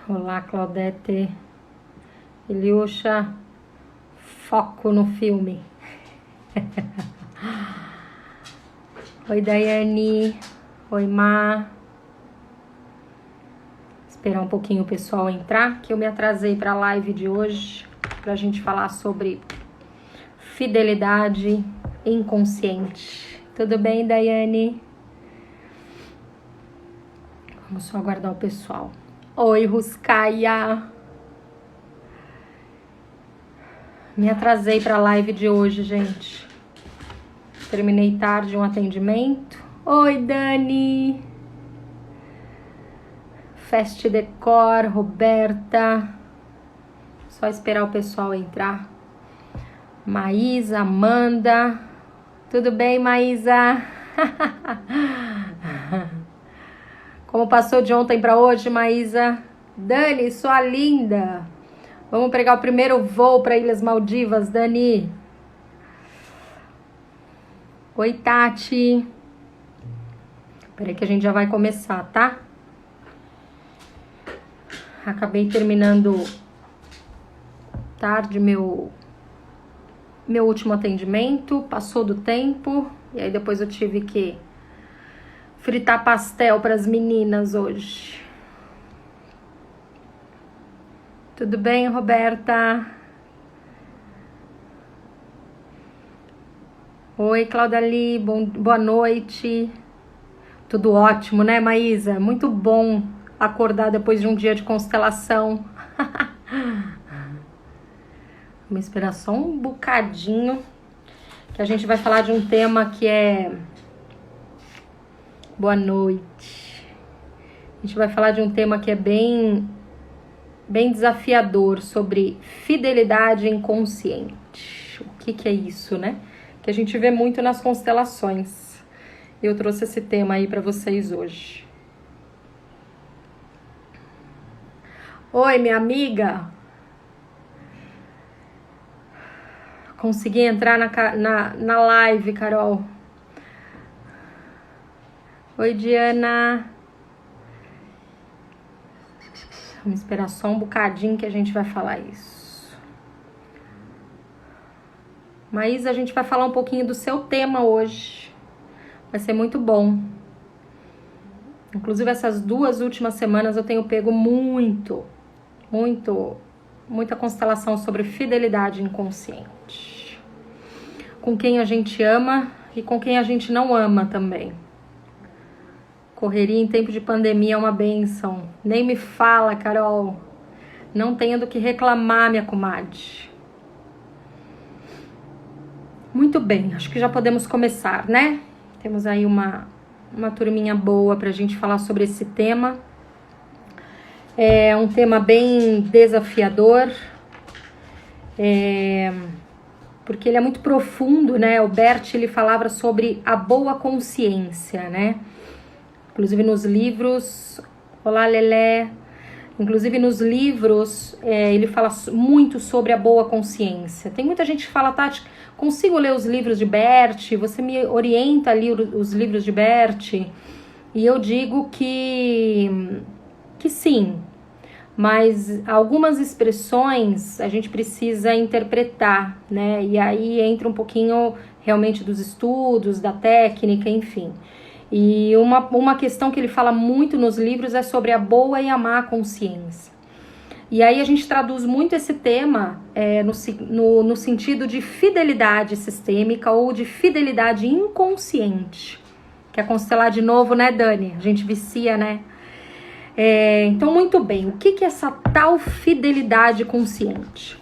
Olá, Claudete. Eliuxa, foco no filme. Oi, Daiane. Oi, Má. Esperar um pouquinho o pessoal entrar, que eu me atrasei para a live de hoje, para a gente falar sobre fidelidade inconsciente. Tudo bem, Daiane? Vamos só aguardar o pessoal. Oi, Ruscaia. Me atrasei para a live de hoje, gente. Terminei tarde um atendimento. Oi, Dani. Fest Decor, Roberta. Só esperar o pessoal entrar. Maísa, Amanda. Tudo bem, Maísa? Como passou de ontem para hoje, Maísa? Dani, sua linda. Vamos pegar o primeiro voo para Ilhas Maldivas, Dani. Oi, Tati. Peraí que a gente já vai começar, tá? Acabei terminando tarde meu último atendimento. Passou do tempo. E aí depois eu tive que fritar pastel para as meninas hoje. Tudo bem, Roberta? Oi, Claudali, boa noite. Tudo ótimo, né, Maísa? Muito bom acordar depois de um dia de constelação. Vamos esperar só um bocadinho, que a gente vai falar de um tema que é... Boa noite. A gente vai falar de um tema que é bem desafiador, sobre fidelidade inconsciente. O que é isso, né? Que a gente vê muito nas constelações. Eu trouxe esse tema aí para vocês hoje. Oi, minha amiga. Consegui entrar na live, Carol. Oi, Diana. Vamos esperar só um bocadinho que a gente vai falar isso. Maísa, a gente vai falar um pouquinho do seu tema hoje. Vai ser muito bom. Inclusive, essas 2 últimas semanas eu tenho pego muita constelação sobre fidelidade inconsciente. Com quem a gente ama e com quem a gente não ama também. Correria em tempo de pandemia é uma bênção. Nem me fala, Carol. Não tenho do que reclamar, minha comadre. Muito bem, acho que já podemos começar, né? Temos aí uma turminha boa pra gente falar sobre esse tema. É um tema bem desafiador. Porque ele é muito profundo, né? O Bert, ele falava sobre a boa consciência, né? Inclusive nos livros... Olá, Lelé. Inclusive nos livros, ele fala muito sobre a boa consciência. Tem muita gente que fala, Tati, consigo ler os livros de Bert? Você me orienta ali os livros de Bert? E eu digo que sim. Mas algumas expressões a gente precisa interpretar, né? E aí entra um pouquinho realmente dos estudos, da técnica, enfim. E uma questão que ele fala muito nos livros é sobre a boa e a má consciência. E aí a gente traduz muito esse tema no sentido de fidelidade sistêmica ou de fidelidade inconsciente. Quer constelar de novo, né, Dani? A gente vicia, né? Então, muito bem. O que é essa tal fidelidade consciente?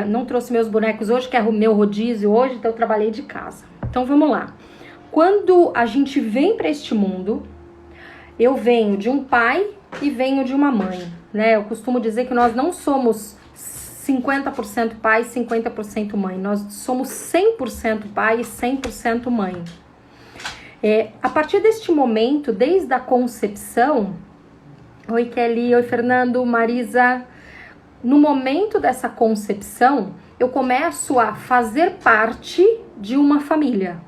Não trouxe meus bonecos hoje, que é o meu rodízio hoje, então eu trabalhei de casa. Então, vamos lá. Quando a gente vem para este mundo, eu venho de um pai e venho de uma mãe, né? Eu costumo dizer que nós não somos 50% pai e 50% mãe. Nós somos 100% pai e 100% mãe. A partir deste momento, desde a concepção... Oi, Kelly. Oi, Fernando. Marisa. No momento dessa concepção, eu começo a fazer parte de uma família.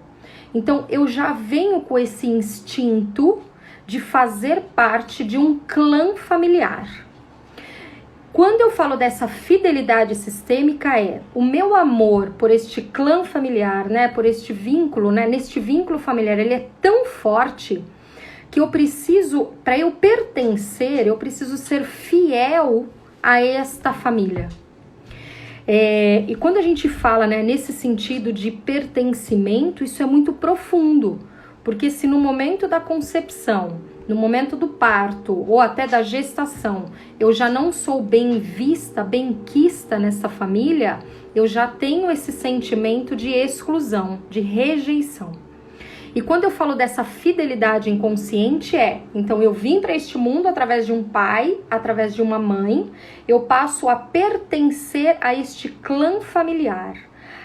Então, eu já venho com esse instinto de fazer parte de um clã familiar. Quando eu falo dessa fidelidade sistêmica o meu amor por este clã familiar, né, por este vínculo, né, neste vínculo familiar, ele é tão forte que eu preciso, para eu pertencer, eu preciso ser fiel a esta família. E quando a gente fala, né, nesse sentido de pertencimento, isso é muito profundo, porque se no momento da concepção, no momento do parto ou até da gestação, eu já não sou bem vista, bem quista nessa família, eu já tenho esse sentimento de exclusão, de rejeição. E quando eu falo dessa fidelidade inconsciente então eu vim para este mundo através de um pai, através de uma mãe, eu passo a pertencer a este clã familiar.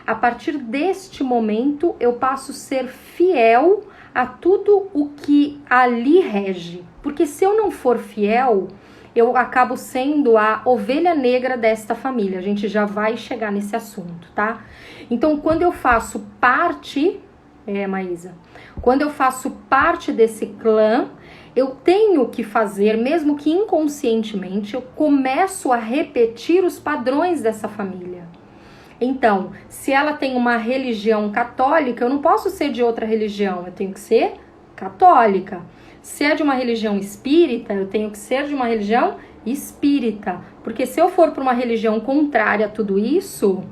A partir deste momento, eu passo a ser fiel a tudo o que ali rege. Porque se eu não for fiel, eu acabo sendo a ovelha negra desta família. A gente já vai chegar nesse assunto, tá? Então, quando eu faço parte... Maísa, quando eu faço parte desse clã, eu tenho que fazer, mesmo que inconscientemente, eu começo a repetir os padrões dessa família. Então, se ela tem uma religião católica, eu não posso ser de outra religião, eu tenho que ser católica. Se é de uma religião espírita, eu tenho que ser de uma religião espírita. Porque se eu for para uma religião contrária a tudo isso,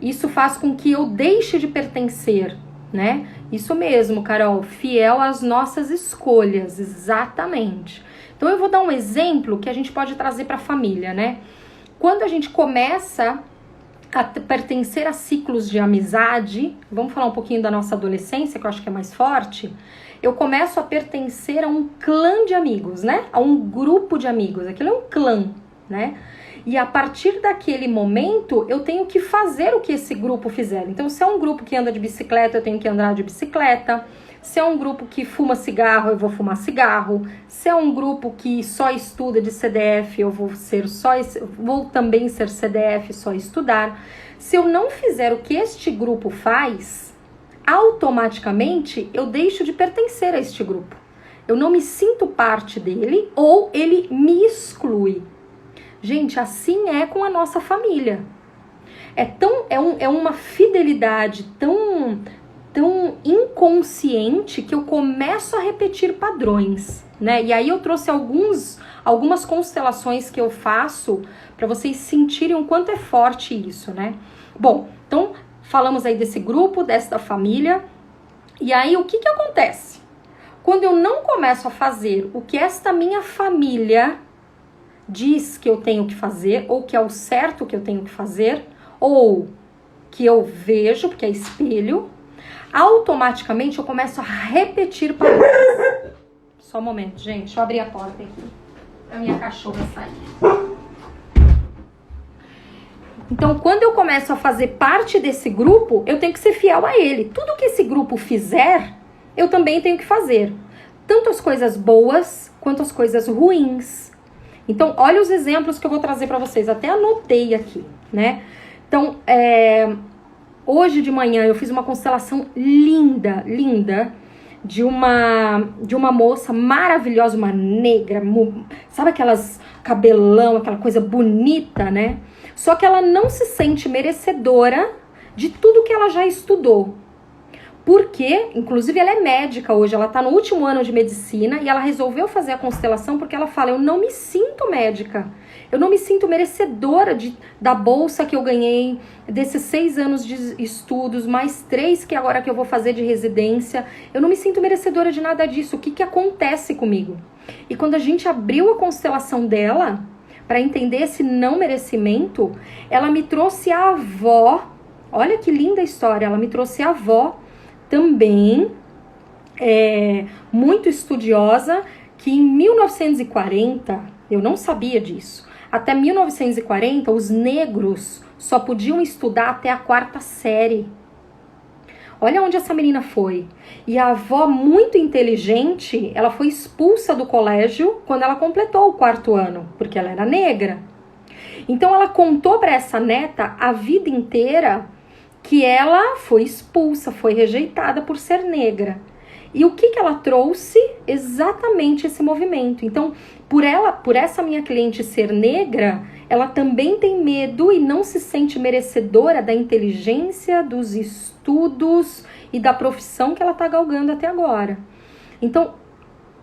isso faz com que eu deixe de pertencer, né? Isso mesmo, Carol, fiel às nossas escolhas, exatamente. Então eu vou dar um exemplo que a gente pode trazer para a família, né? Quando a gente começa a pertencer a ciclos de amizade, vamos falar um pouquinho da nossa adolescência, que eu acho que é mais forte, eu começo a pertencer a um clã de amigos, né? A um grupo de amigos, aquilo é um clã, né? E a partir daquele momento, eu tenho que fazer o que esse grupo fizer. Então, se é um grupo que anda de bicicleta, eu tenho que andar de bicicleta. Se é um grupo que fuma cigarro, eu vou fumar cigarro. Se é um grupo que só estuda de CDF, eu vou também ser CDF, só estudar. Se eu não fizer o que este grupo faz, automaticamente eu deixo de pertencer a este grupo. Eu não me sinto parte dele ou ele me exclui. Gente, assim é com a nossa família. É uma fidelidade tão inconsciente que eu começo a repetir padrões, né? E aí eu trouxe algumas constelações que eu faço para vocês sentirem o quanto é forte isso, né? Bom, então falamos aí desse grupo, desta família. E aí o que acontece? Quando eu não começo a fazer o que esta minha família diz que eu tenho que fazer, ou que é o certo que eu tenho que fazer, ou que eu vejo, porque é espelho, automaticamente eu começo a repetir padrões. Só um momento, gente, deixa eu abrir a porta aqui, pra minha cachorra sair. Então, quando eu começo a fazer parte desse grupo, eu tenho que ser fiel a ele. Tudo que esse grupo fizer, eu também tenho que fazer. Tanto as coisas boas, quanto as coisas ruins. Então, olha os exemplos que eu vou trazer para vocês. Até anotei aqui, né? Então, hoje de manhã eu fiz uma constelação linda, linda, de uma moça maravilhosa, uma negra, sabe aquelas cabelão, aquela coisa bonita, né? Só que ela não se sente merecedora de tudo que ela já estudou. Porque, inclusive, ela é médica hoje, ela tá no último ano de medicina e ela resolveu fazer a constelação porque ela fala, eu não me sinto médica, eu não me sinto merecedora da bolsa que eu ganhei, desses 6 anos de estudos, mais 3 que agora que eu vou fazer de residência, eu não me sinto merecedora de nada disso, o que acontece comigo? E quando a gente abriu a constelação dela, para entender esse não merecimento, ela me trouxe a avó, olha que linda história, ela me trouxe a avó, também muito estudiosa, que em 1940, eu não sabia disso, até 1940 os negros só podiam estudar até a 4ª série. Olha onde essa menina foi. E a avó, muito inteligente, ela foi expulsa do colégio quando ela completou o 4º ano, porque ela era negra. Então ela contou para essa neta a vida inteira que ela foi expulsa, foi rejeitada por ser negra. E o que ela trouxe? Exatamente esse movimento. Então, por essa minha cliente ser negra, ela também tem medo e não se sente merecedora da inteligência, dos estudos e da profissão que ela está galgando até agora. Então,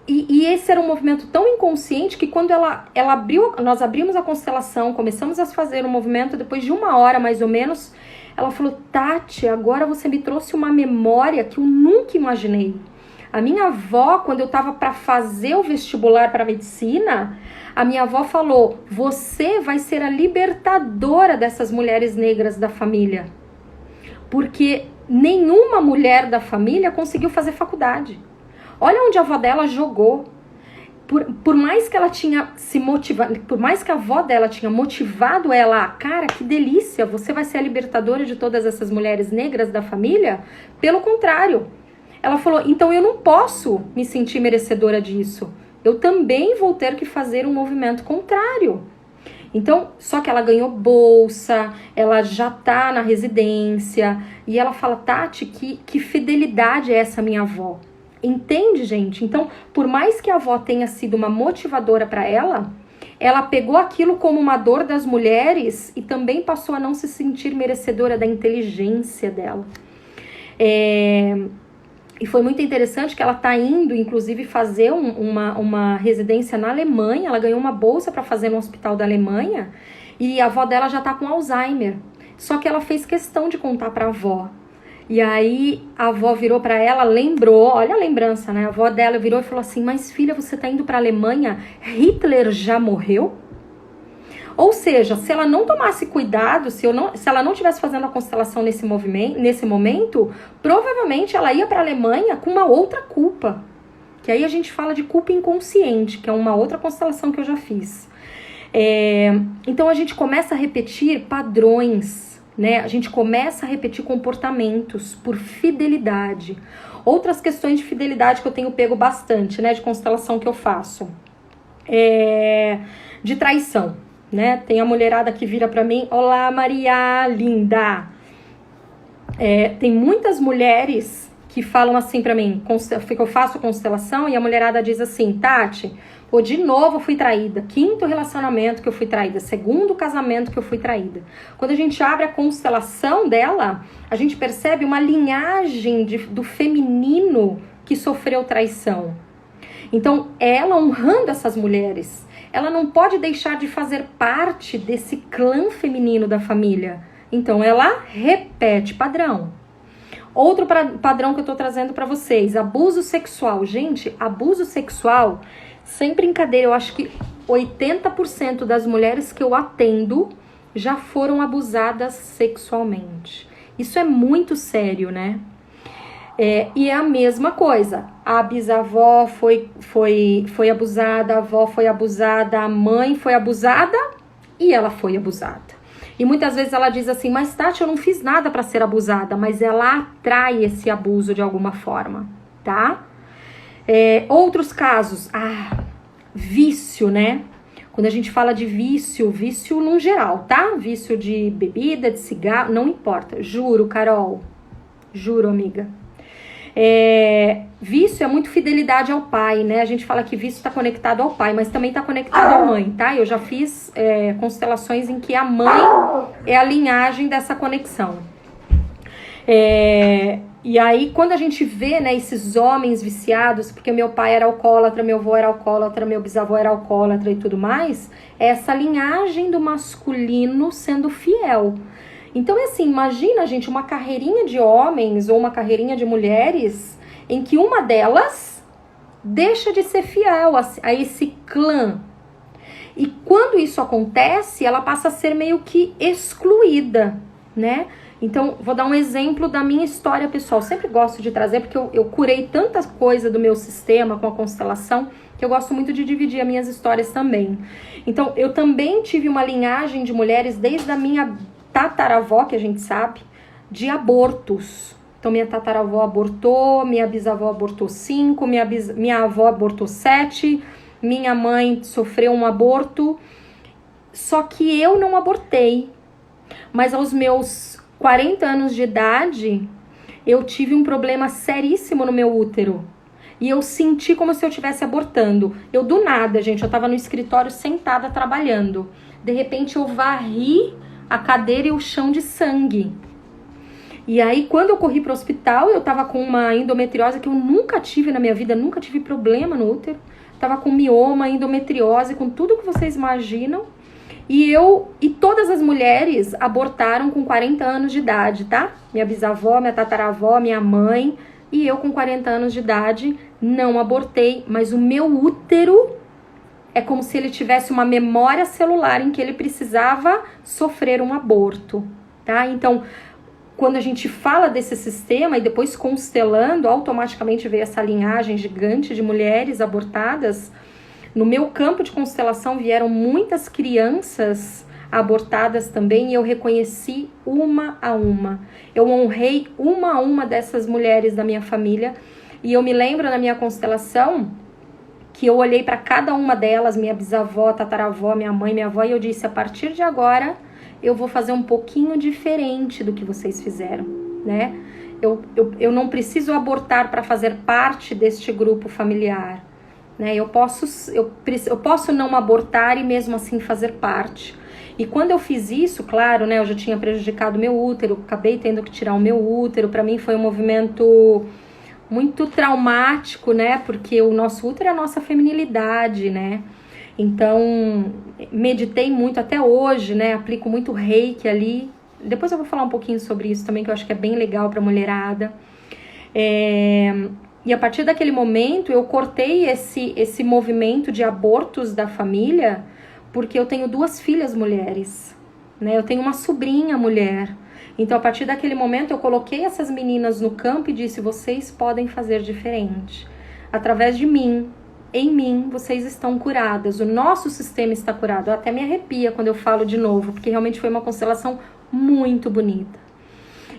e esse era um movimento tão inconsciente que quando ela abriu, nós abrimos a constelação, começamos a fazer o movimento, depois de 1 hora mais ou menos, ela falou: Tati, agora você me trouxe uma memória que eu nunca imaginei. A minha avó, quando eu estava para fazer o vestibular para medicina, a minha avó falou: você vai ser a libertadora dessas mulheres negras da família. Porque nenhuma mulher da família conseguiu fazer faculdade. Olha onde a avó dela jogou. Por mais que ela tinha se motivado, por mais que a avó dela tinha motivado ela, cara, que delícia, você vai ser a libertadora de todas essas mulheres negras da família, pelo contrário. Ela falou: então eu não posso me sentir merecedora disso. Eu também vou ter que fazer um movimento contrário. Então, só que ela ganhou bolsa, ela já tá na residência, e ela fala: Tati, que fidelidade é essa minha avó? Entende, gente? Então, por mais que a avó tenha sido uma motivadora para ela, ela pegou aquilo como uma dor das mulheres e também passou a não se sentir merecedora da inteligência dela. E foi muito interessante que ela está indo, inclusive, fazer uma residência na Alemanha. Ela ganhou uma bolsa para fazer no hospital da Alemanha e a avó dela já está com Alzheimer. Só que ela fez questão de contar para a avó. E aí a avó virou para ela, lembrou, olha a lembrança, né? A avó dela virou e falou assim: mas filha, você tá indo para a Alemanha? Hitler já morreu? Ou seja, se ela não tomasse cuidado, se ela não estivesse fazendo a constelação nesse momento, provavelmente ela ia para a Alemanha com uma outra culpa. Que aí a gente fala de culpa inconsciente, que é uma outra constelação que eu já fiz. Então a gente começa a repetir padrões, né? A gente começa a repetir comportamentos por fidelidade. Outras questões de fidelidade que eu tenho pego bastante, né? De constelação que eu faço. De traição, né? Tem a mulherada que vira pra mim: olá, Maria, linda. Tem muitas mulheres que falam assim pra mim, que eu faço constelação, e a mulherada diz assim: Tati, pô, de novo eu fui traída, 5º relacionamento que eu fui traída, 2º casamento que eu fui traída. Quando a gente abre a constelação dela, a gente percebe uma linhagem do feminino que sofreu traição. Então, ela honrando essas mulheres, ela não pode deixar de fazer parte desse clã feminino da família. Então, ela repete padrão. Outro padrão que eu tô trazendo pra vocês: abuso sexual. Gente, abuso sexual, sem brincadeira, eu acho que 80% das mulheres que eu atendo já foram abusadas sexualmente. Isso é muito sério, né? E é a mesma coisa. A bisavó foi abusada, a avó foi abusada, a mãe foi abusada e ela foi abusada. E muitas vezes ela diz assim: mas Tati, eu não fiz nada para ser abusada, mas ela atrai esse abuso de alguma forma, tá? Outros casos, vício, né? Quando a gente fala de vício no geral, tá? Vício de bebida, de cigarro, não importa. Juro, Carol. Juro, amiga. Vício é muito fidelidade ao pai, né? A gente fala que vício está conectado ao pai, mas também está conectado à mãe, tá? Eu já fiz constelações em que a mãe é a linhagem dessa conexão. E aí, quando a gente vê, né, esses homens viciados, porque meu pai era alcoólatra, meu avô era alcoólatra, meu bisavô era alcoólatra e tudo mais, é essa linhagem do masculino sendo fiel. Então, assim, imagina, gente, uma carreirinha de homens ou uma carreirinha de mulheres em que uma delas deixa de ser fiel a esse clã. E quando isso acontece, ela passa a ser meio que excluída, né? Então, vou dar um exemplo da minha história pessoal. Sempre gosto de trazer, porque eu curei tanta coisa do meu sistema com a constelação, que eu gosto muito de dividir as minhas histórias também. Então, eu também tive uma linhagem de mulheres desde a minha tataravó, que a gente sabe, de abortos. Então, minha tataravó abortou, minha bisavó abortou 5, minha avó abortou 7, minha mãe sofreu um aborto. Só que eu não abortei. Mas aos meus 40 anos de idade, eu tive um problema seríssimo no meu útero. e eu senti como se eu estivesse abortando. Eu do nada, gente, eu tava no escritório sentada trabalhando. De repente eu varri a cadeira e o chão de sangue. E aí quando eu corri pro hospital, eu tava com uma endometriose que eu nunca tive na minha vida, nunca tive problema no útero. Tava com mioma, endometriose, com tudo que vocês imaginam. E todas as mulheres abortaram com 40 anos de idade, tá? Minha bisavó, minha tataravó, minha mãe. E eu com 40 anos de idade não abortei. Mas o meu útero é como se ele tivesse uma memória celular em que ele precisava sofrer um aborto, tá? Então, quando a gente fala desse sistema e depois constelando, automaticamente veio essa linhagem gigante de mulheres abortadas. No meu campo de constelação vieram muitas crianças abortadas também e eu reconheci uma a uma. Eu honrei uma a uma dessas mulheres da minha família e eu me lembro na minha constelação que eu olhei para cada uma delas, minha bisavó, tataravó, minha mãe, minha avó, e eu disse, a partir de agora eu vou fazer um pouquinho diferente do que vocês fizeram, né? Eu não preciso abortar para fazer parte deste grupo familiar. Né? Eu posso não abortar e mesmo assim fazer parte. E quando eu fiz isso, claro, né, eu já tinha prejudicado meu útero, acabei tendo que tirar o meu útero. Para mim foi um movimento muito traumático, né? Porque o nosso útero é a nossa feminilidade, né? Então, meditei muito até hoje, né? Aplico muito reiki ali. Depois eu vou falar um pouquinho sobre isso também, que eu acho que é bem legal para mulherada. E a partir daquele momento eu cortei esse movimento de abortos da família, porque eu tenho 2 filhas mulheres, né? Eu tenho uma sobrinha mulher. Então a partir daquele momento eu coloquei essas meninas no campo e disse, vocês podem fazer diferente. Através de mim, em mim, vocês estão curadas. O nosso sistema está curado. Eu até me arrepia quando eu falo de novo, porque realmente foi uma constelação muito bonita.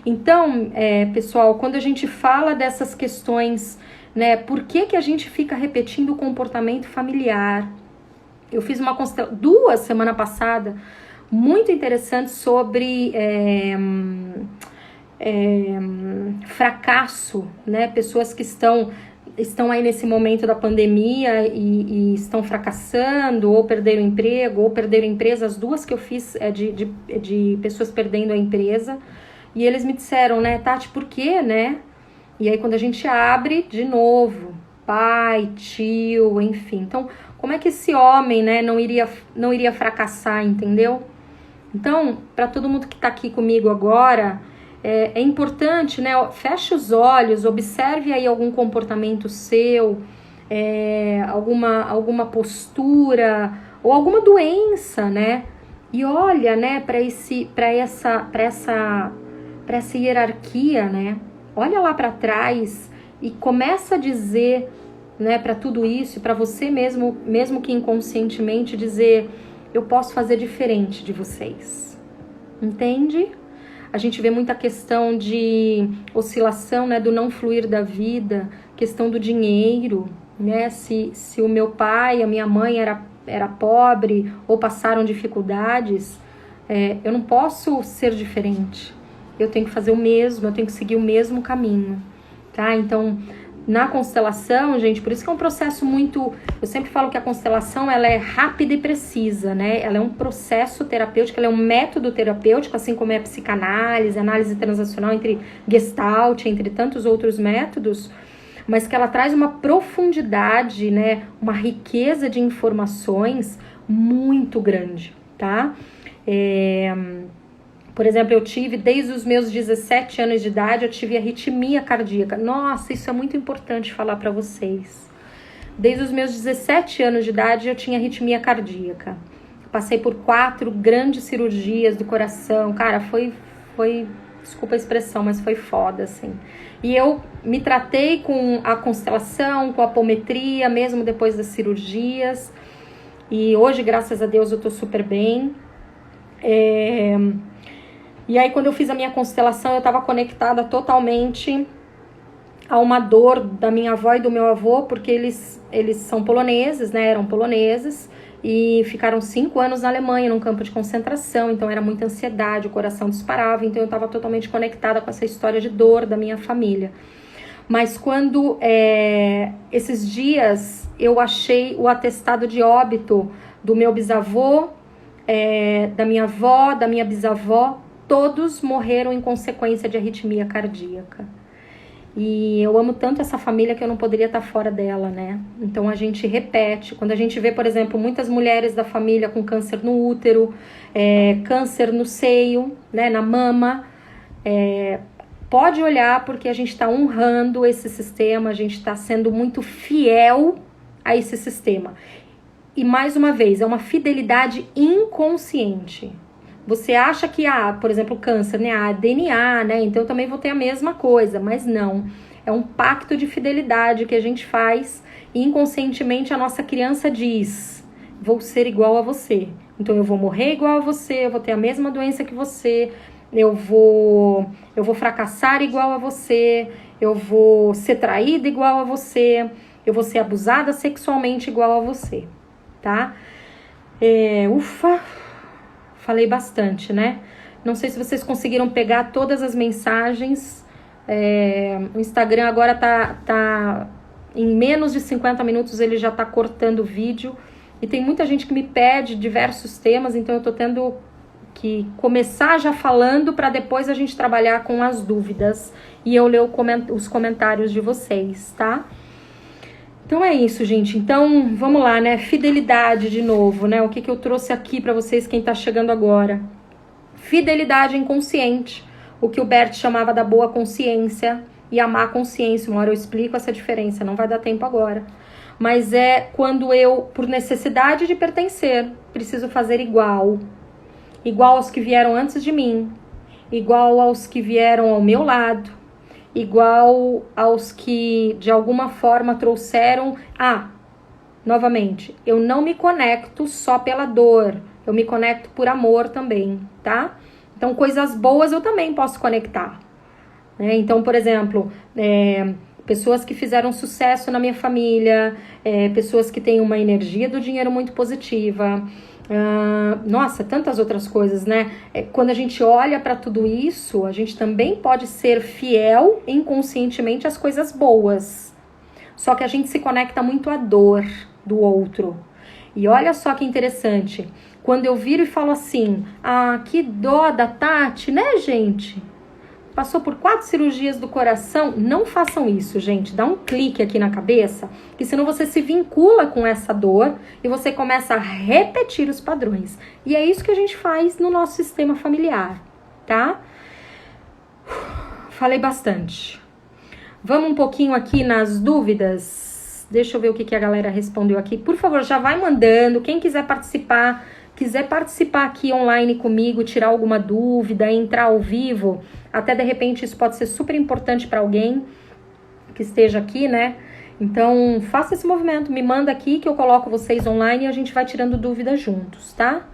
Então, pessoal, quando a gente fala dessas questões, né, por que a gente fica repetindo o comportamento familiar? Eu fiz uma constelação, 2 semana passada, muito interessante sobre fracasso, né? Pessoas que estão aí nesse momento da pandemia e estão fracassando, ou perderam emprego, ou perderam empresa. As 2 que eu fiz de pessoas perdendo a empresa. E eles me disseram, né, Tati, por quê, né? E aí quando a gente abre, de novo, pai, tio, enfim. Então, como é que esse homem, né, não iria fracassar, entendeu? Então, para todo mundo que tá aqui comigo agora, é importante, né, feche os olhos, observe aí algum comportamento seu, alguma postura, ou alguma doença, né? E olha, né, para essa hierarquia, né? Olha lá para trás e começa a dizer, né, para tudo isso, para você mesmo que inconscientemente, dizer, eu posso fazer diferente de vocês. Entende? A gente vê muita questão de oscilação, né, do não fluir da vida, questão do dinheiro, né? Se o meu pai, a minha mãe era pobre ou passaram dificuldades, eu não posso ser diferente. Eu tenho que fazer o mesmo, eu tenho que seguir o mesmo caminho, tá? Então, na constelação, gente, por isso que é um processo muito... Eu sempre falo que a constelação, ela é rápida e precisa, né? Ela é um processo terapêutico, ela é um método terapêutico, assim como é a psicanálise, análise transacional, entre Gestalt, entre tantos outros métodos, mas que ela traz uma profundidade, né? Uma riqueza de informações muito grande, tá? Por exemplo, eu tive, desde os meus 17 anos de idade, eu tive arritmia cardíaca. Nossa, isso é muito importante falar para vocês. Desde os meus 17 anos de idade, eu tinha arritmia cardíaca. Passei por 4 grandes cirurgias do coração. Cara, foi, desculpa a expressão, mas foi foda, assim. E eu me tratei com a constelação, com a apometria, mesmo depois das cirurgias. E hoje, graças a Deus, eu tô super bem. E aí, quando eu fiz a minha constelação, eu estava conectada totalmente a uma dor da minha avó e do meu avô, porque eles são poloneses, né? Eram poloneses e ficaram 5 anos na Alemanha, num campo de concentração. Então, era muita ansiedade, o coração disparava. Então, eu estava totalmente conectada com essa história de dor da minha família. Mas quando esses dias eu achei o atestado de óbito do meu bisavô, da minha avó, da minha bisavó, todos morreram em consequência de arritmia cardíaca. E eu amo tanto essa família que eu não poderia estar fora dela, né? Então a gente repete. Quando a gente vê, por exemplo, muitas mulheres da família com câncer no útero, câncer no seio, né, na mama, pode olhar, porque a gente está honrando esse sistema, a gente está sendo muito fiel a esse sistema. E mais uma vez, é uma fidelidade inconsciente. Você acha que, por exemplo, câncer, né? DNA, né? Então eu também vou ter a mesma coisa, mas não. É um pacto de fidelidade que a gente faz e inconscientemente a nossa criança diz: vou ser igual a você. Então eu vou morrer igual a você, eu vou ter a mesma doença que você, eu vou fracassar igual a você, eu vou ser traída igual a você, eu vou ser abusada sexualmente igual a você, tá? Ufa! Falei bastante, né? Não sei se vocês conseguiram pegar todas as mensagens. O Instagram agora tá em menos de 50 minutos, ele já tá cortando o vídeo. E tem muita gente que me pede diversos temas, então eu tô tendo que começar já falando para depois a gente trabalhar com as dúvidas e eu ler os comentários de vocês, tá? Então é isso, gente. Então, vamos lá, né? Fidelidade de novo, né? O que eu trouxe aqui para vocês, quem tá chegando agora. Fidelidade inconsciente. O que o Bert chamava da boa consciência e a má consciência. Uma hora eu explico essa diferença, não vai dar tempo agora. Mas é quando eu, por necessidade de pertencer, preciso fazer igual. Igual aos que vieram antes de mim. Igual aos que vieram ao meu lado. Igual aos que de alguma forma trouxeram. Novamente, eu não me conecto só pela dor, eu me conecto por amor também, tá? Então, coisas boas eu também posso conectar, né? Então, por exemplo, pessoas que fizeram sucesso na minha família, pessoas que têm uma energia do dinheiro muito positiva. Nossa, tantas outras coisas, né? Quando a gente olha para tudo isso, a gente também pode ser fiel inconscientemente às coisas boas. Só que a gente se conecta muito à dor do outro. E olha só que interessante. Quando eu viro e falo assim: que dó da Tati, né, gente? Passou por 4 cirurgias do coração. Não façam isso, gente. Dá um clique aqui na cabeça, que senão você se vincula com essa dor e você começa a repetir os padrões. E é isso que a gente faz no nosso sistema familiar, tá? Falei bastante. Vamos um pouquinho aqui nas dúvidas. Deixa eu ver o que a galera respondeu aqui. Por favor, já vai mandando. Quem quiser participar aqui online comigo, tirar alguma dúvida, entrar ao vivo, até de repente isso pode ser super importante para alguém que esteja aqui, né? Então, faça esse movimento, me manda aqui que eu coloco vocês online e a gente vai tirando dúvidas juntos, tá?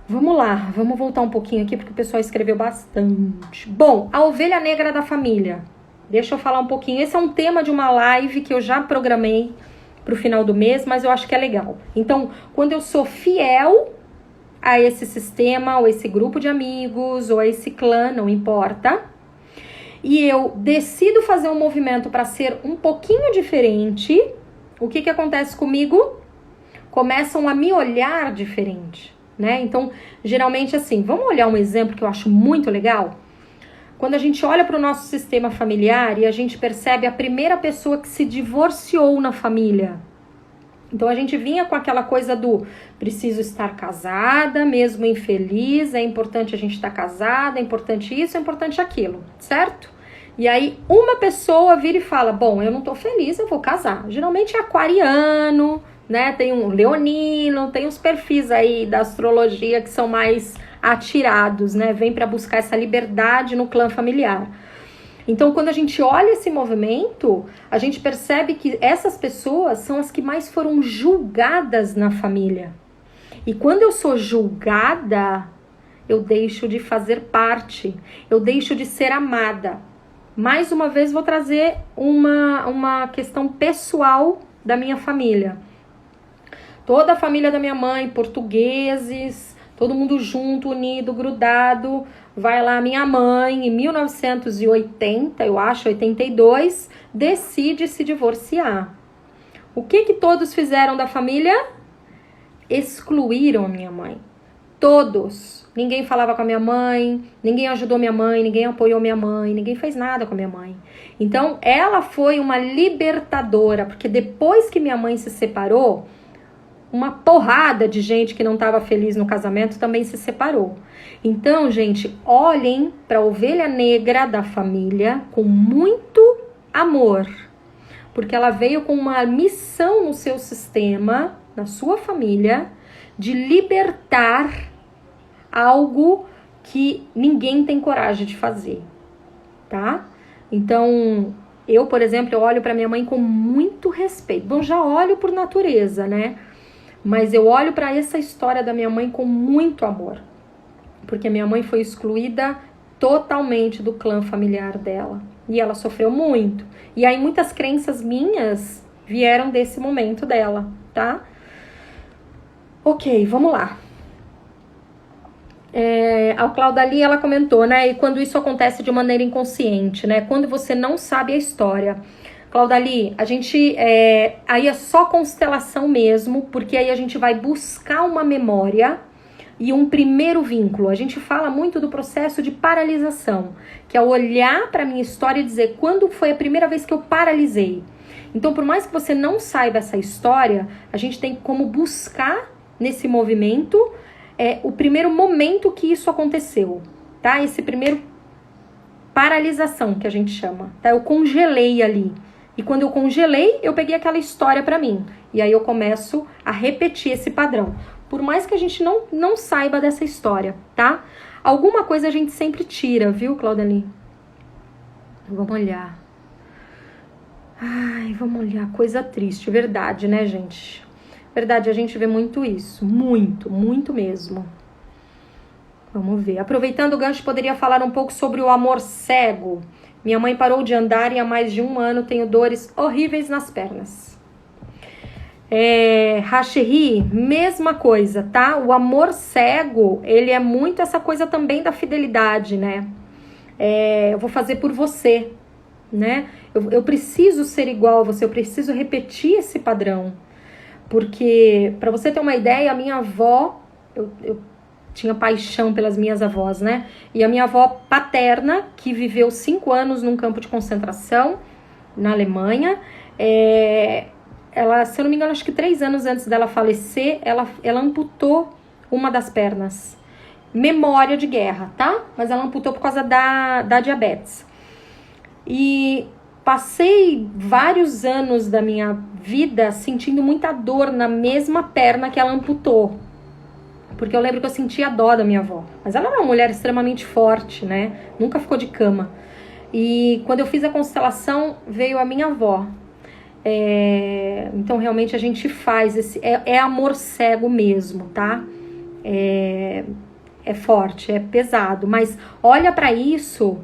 Vamos lá, vamos voltar um pouquinho aqui porque o pessoal escreveu bastante. Bom, a ovelha negra da família. Deixa eu falar um pouquinho. Esse é um tema de uma live que eu já programei pro final do mês, mas eu acho que é legal. Então, quando eu sou fiel a esse sistema, ou esse grupo de amigos, ou a esse clã, não importa, e eu decido fazer um movimento para ser um pouquinho diferente, o que acontece comigo? Começam a me olhar diferente, né? Então, geralmente assim, vamos olhar um exemplo que eu acho muito legal? Quando a gente olha para o nosso sistema familiar e a gente percebe a primeira pessoa que se divorciou na família. Então, a gente vinha com aquela coisa do preciso estar casada, mesmo infeliz, é importante a gente estar casada, é importante isso, é importante aquilo, certo? E aí, uma pessoa vira e fala, bom, eu não tô feliz, eu vou casar. Geralmente é aquariano, né? Tem um leonino, tem uns perfis aí da astrologia que são mais atirados, né? Vem para buscar essa liberdade no clã familiar. Então, quando a gente olha esse movimento, a gente percebe que essas pessoas são as que mais foram julgadas na família. E quando eu sou julgada, eu deixo de fazer parte, eu deixo de ser amada. Mais uma vez, vou trazer uma questão pessoal da minha família. Toda a família da minha mãe, portugueses, todo mundo junto, unido, grudado. Vai lá minha mãe, em 1980, eu acho, 82, decide se divorciar. O que todos fizeram da família? Excluíram a minha mãe. Todos. Ninguém falava com a minha mãe, ninguém ajudou minha mãe, ninguém apoiou minha mãe, ninguém fez nada com a minha mãe. Então, ela foi uma libertadora, porque depois que minha mãe se separou, uma porrada de gente que não estava feliz no casamento também se separou. Então, gente, olhem para a ovelha negra da família com muito amor, porque ela veio com uma missão no seu sistema, na sua família, de libertar algo que ninguém tem coragem de fazer, tá? Então, eu, por exemplo, eu olho para minha mãe com muito respeito. Bom, já olho por natureza, né? Mas eu olho para essa história da minha mãe com muito amor, porque minha mãe foi excluída totalmente do clã familiar dela e ela sofreu muito. E aí muitas crenças minhas vieram desse momento dela, tá? Ok, vamos lá. A Claudalie, ela comentou, né? E quando isso acontece de maneira inconsciente, né? Quando você não sabe a história. Claudalie, a gente, aí é só constelação mesmo, porque aí a gente vai buscar uma memória e um primeiro vínculo. A gente fala muito do processo de paralisação, que é olhar para a minha história e dizer quando foi a primeira vez que eu paralisei. Então, por mais que você não saiba essa história, a gente tem como buscar nesse movimento o primeiro momento que isso aconteceu, tá? Esse primeiro paralisação que a gente chama, tá? Eu congelei ali. E quando eu congelei, eu peguei aquela história pra mim. E aí eu começo a repetir esse padrão. Por mais que a gente não saiba dessa história, tá? Alguma coisa a gente sempre tira, viu, Claudalie? Vamos olhar. Ai, vamos olhar. Coisa triste, verdade, né, gente? Verdade, a gente vê muito isso. Muito, muito mesmo. Vamos ver. Aproveitando o gancho, poderia falar um pouco sobre o amor cego. Minha mãe parou de andar e há mais de 1 ano tenho dores horríveis nas pernas. Racheri, mesma coisa, tá? O amor cego, ele é muito essa coisa também da fidelidade, né? Eu vou fazer por você, né? Eu preciso ser igual a você, eu preciso repetir esse padrão. Porque, para você ter uma ideia, a minha avó, eu tinha paixão pelas minhas avós, né? E a minha avó paterna, que viveu 5 anos num campo de concentração na Alemanha, ela, se eu não me engano, acho que 3 anos antes dela falecer, ela amputou uma das pernas. Memória de guerra, tá? Mas ela amputou por causa da diabetes. E passei vários anos da minha vida sentindo muita dor na mesma perna que ela amputou. Porque eu lembro que eu sentia dó da minha avó. Mas ela era uma mulher extremamente forte, né? Nunca ficou de cama. E quando eu fiz a constelação, veio a minha avó. Então, realmente, a gente faz esse... É amor cego mesmo, tá? É forte, é pesado. Mas olha pra isso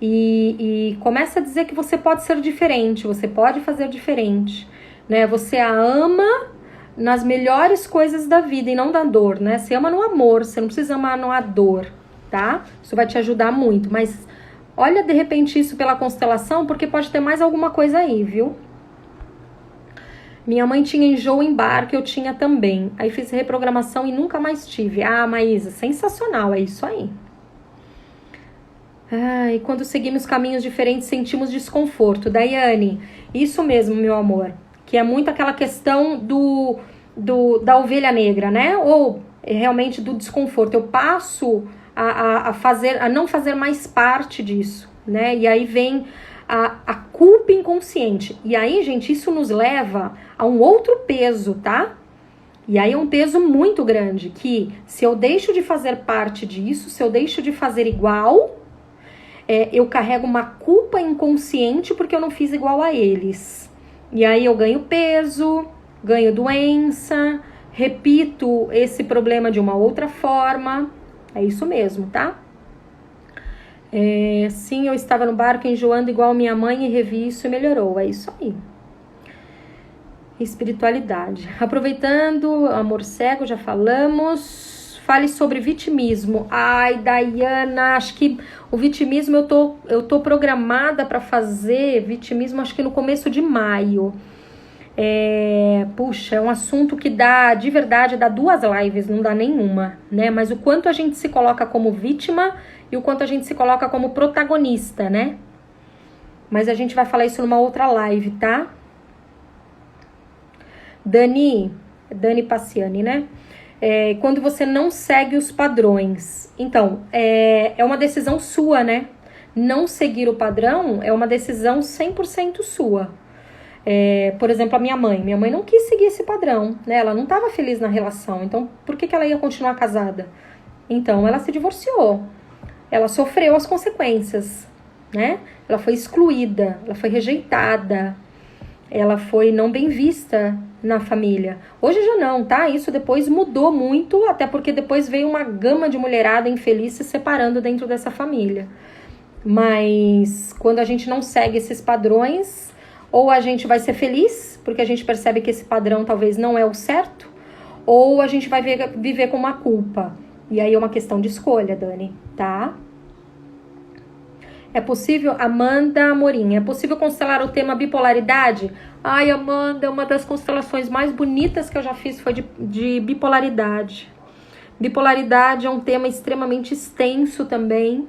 e começa a dizer que você pode ser diferente. Você pode fazer diferente, né? Você a ama nas melhores coisas da vida e não da dor, né? Você ama no amor, você não precisa amar na dor, tá? Isso vai te ajudar muito, mas olha de repente isso pela constelação, porque pode ter mais alguma coisa aí, viu? Minha mãe tinha enjoo em barco, eu tinha também. Aí fiz reprogramação e nunca mais tive. Ah, Maísa, sensacional, é isso aí. E quando seguimos caminhos diferentes, sentimos desconforto. Daiane, isso mesmo, meu amor. Que é muito aquela questão da ovelha negra, né? Ou realmente do desconforto. Eu passo a não fazer mais parte disso, né? E aí vem a culpa inconsciente. E aí, gente, isso nos leva a um outro peso, tá? E aí é um peso muito grande, que se eu deixo de fazer parte disso, se eu deixo de fazer igual, eu carrego uma culpa inconsciente porque eu não fiz igual a eles. E aí eu ganho peso, ganho doença, repito esse problema de uma outra forma. É isso mesmo, tá? Sim, eu estava no barco enjoando igual minha mãe e revi isso e melhorou. É isso aí. Espiritualidade. Aproveitando, amor cego, já falamos. fale sobre vitimismo. Ai, Dayana, acho que o vitimismo eu tô programada para fazer vitimismo, acho que no começo de maio. Puxa, é um assunto que dá, de verdade, dá 2 lives, não dá nenhuma, né? Mas o quanto a gente se coloca como vítima e o quanto a gente se coloca como protagonista, né? Mas a gente vai falar isso numa outra live, tá? Dani Passiani, né? Quando você não segue os padrões. Então, é uma decisão sua, né? Não seguir o padrão é uma decisão 100% sua. Por exemplo, a minha mãe não quis seguir esse padrão, né? Ela não estava feliz na relação, então por que ela ia continuar casada? Então ela se divorciou, ela sofreu as consequências, né? Ela foi excluída, ela foi rejeitada, ela foi não bem vista na família. Hoje já não, tá? Isso depois mudou muito, até porque depois veio uma gama de mulherada infeliz se separando dentro dessa família. Mas quando a gente não segue esses padrões, ou a gente vai ser feliz, porque a gente percebe que esse padrão talvez não é o certo, ou a gente vai viver com uma culpa. E aí é uma questão de escolha, Dani, tá? É possível, Amanda Amorim, é possível constelar o tema bipolaridade? Ai, Amanda, uma das constelações mais bonitas que eu já fiz foi de bipolaridade. Bipolaridade é um tema extremamente extenso também.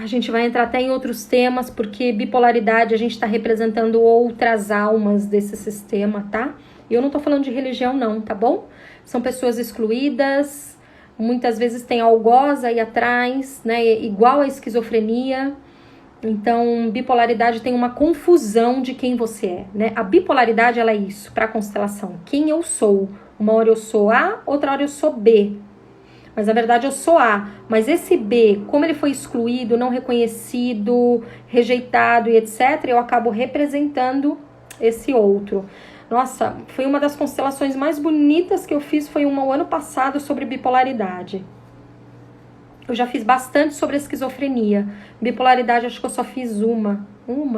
A gente vai entrar até em outros temas, porque bipolaridade a gente está representando outras almas desse sistema, tá? E eu não tô falando de religião não, tá bom? São pessoas excluídas, muitas vezes tem algoz aí atrás, né? Igual a esquizofrenia. Então, bipolaridade tem uma confusão de quem você é, né? A bipolaridade, ela é isso, para a constelação. Quem eu sou. Uma hora eu sou A, outra hora eu sou B. Mas na verdade eu sou A, mas esse B, como ele foi excluído, não reconhecido, rejeitado e etc., eu acabo representando esse outro. Nossa, foi uma das constelações mais bonitas que eu fiz, foi uma o ano passado sobre bipolaridade. Eu já fiz bastante sobre esquizofrenia. Bipolaridade, acho que eu só fiz uma.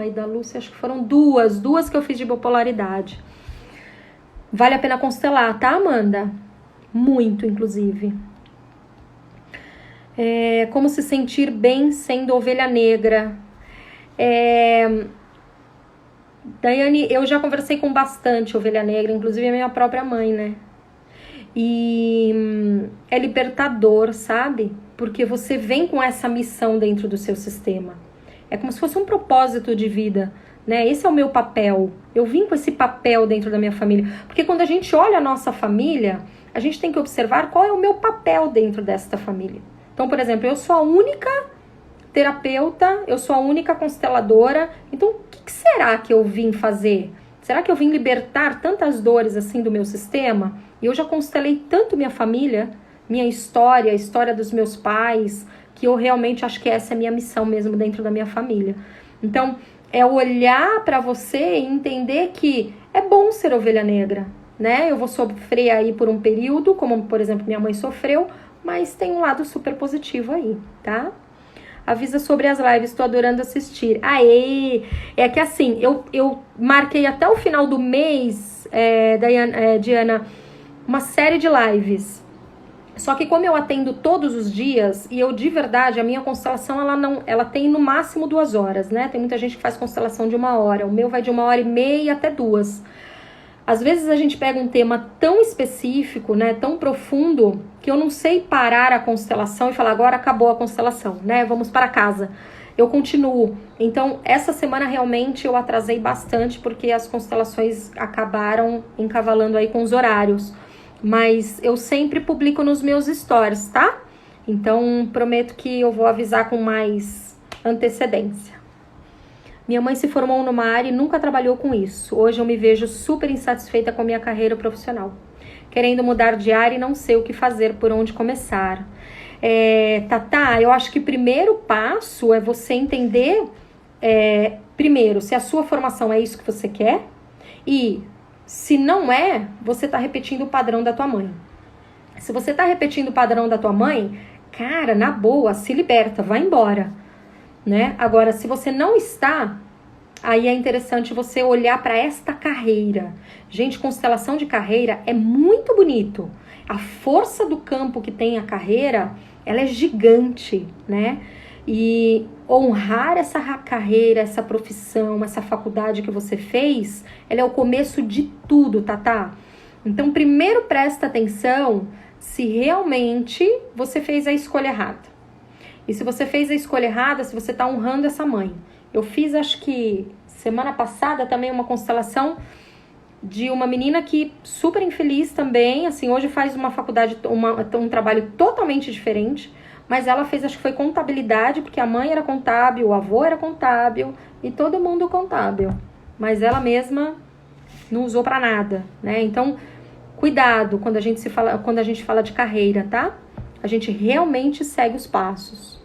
E da Lúcia, acho que foram duas que eu fiz de bipolaridade. Vale a pena constelar, tá, Amanda? Muito, inclusive. Como se sentir bem sendo ovelha negra. Daiane, eu já conversei com bastante ovelha negra, inclusive a minha própria mãe, né? E é libertador, sabe? Porque você vem com essa missão dentro do seu sistema. É como se fosse um propósito de vida, né? Esse é o meu papel. Eu vim com esse papel dentro da minha família. Porque quando a gente olha a nossa família, a gente tem que observar qual é o meu papel dentro desta família. Então, por exemplo, eu sou a única terapeuta, eu sou a única consteladora. Então, o que será que eu vim fazer? Será que eu vim libertar tantas dores assim do meu sistema? E eu já constelei tanto minha família, minha história, a história dos meus pais, que eu realmente acho que essa é a minha missão mesmo dentro da minha família. Então, é olhar para você e entender que é bom ser ovelha negra, né? Eu vou sofrer aí por um período, como, por exemplo, minha mãe sofreu, mas tem um lado super positivo aí, tá? Avisa sobre as lives, tô adorando assistir. Aê! É que assim, eu marquei até o final do mês, Diana, uma série de lives. Só que como eu atendo todos os dias, e eu de verdade, a minha constelação, ela tem no máximo 2 horas, né? Tem muita gente que faz constelação de 1 hora. O meu vai de 1h30 até 2. Às vezes a gente pega um tema tão específico, né, tão profundo, que eu não sei parar a constelação e falar, agora acabou a constelação, né, vamos para casa. Eu continuo. Então, essa semana realmente eu atrasei bastante, porque as constelações acabaram encavalando aí com os horários. Mas eu sempre publico nos meus stories, tá? Então, prometo que eu vou avisar com mais antecedência. Minha mãe se formou numa área e nunca trabalhou com isso. Hoje eu me vejo super insatisfeita com a minha carreira profissional. Querendo mudar de área e não sei o que fazer, por onde começar. Tatá, eu acho que o primeiro passo é você entender, primeiro, se a sua formação é isso que você quer. E se não é, você tá repetindo o padrão da tua mãe. Se você tá repetindo o padrão da tua mãe, cara, na boa, se liberta, vai embora. Né? Agora, se você não está, aí é interessante você olhar para esta carreira. Gente, constelação de carreira é muito bonito. A força do campo que tem a carreira, ela é gigante, né? E honrar essa carreira, essa profissão, essa faculdade que você fez, ela é o começo de tudo, Tatá. Então, primeiro presta atenção se realmente você fez a escolha errada. E se você fez a escolha errada, se você está honrando essa mãe. Eu fiz, acho que semana passada também, uma constelação de uma menina que super infeliz também, assim, hoje faz uma faculdade, um trabalho totalmente diferente, mas ela fez, acho que foi contabilidade, porque a mãe era contábil, o avô era contábil e todo mundo contábil. Mas ela mesma não usou pra nada, né? Então, cuidado quando a gente fala de carreira, tá? A gente realmente segue os passos.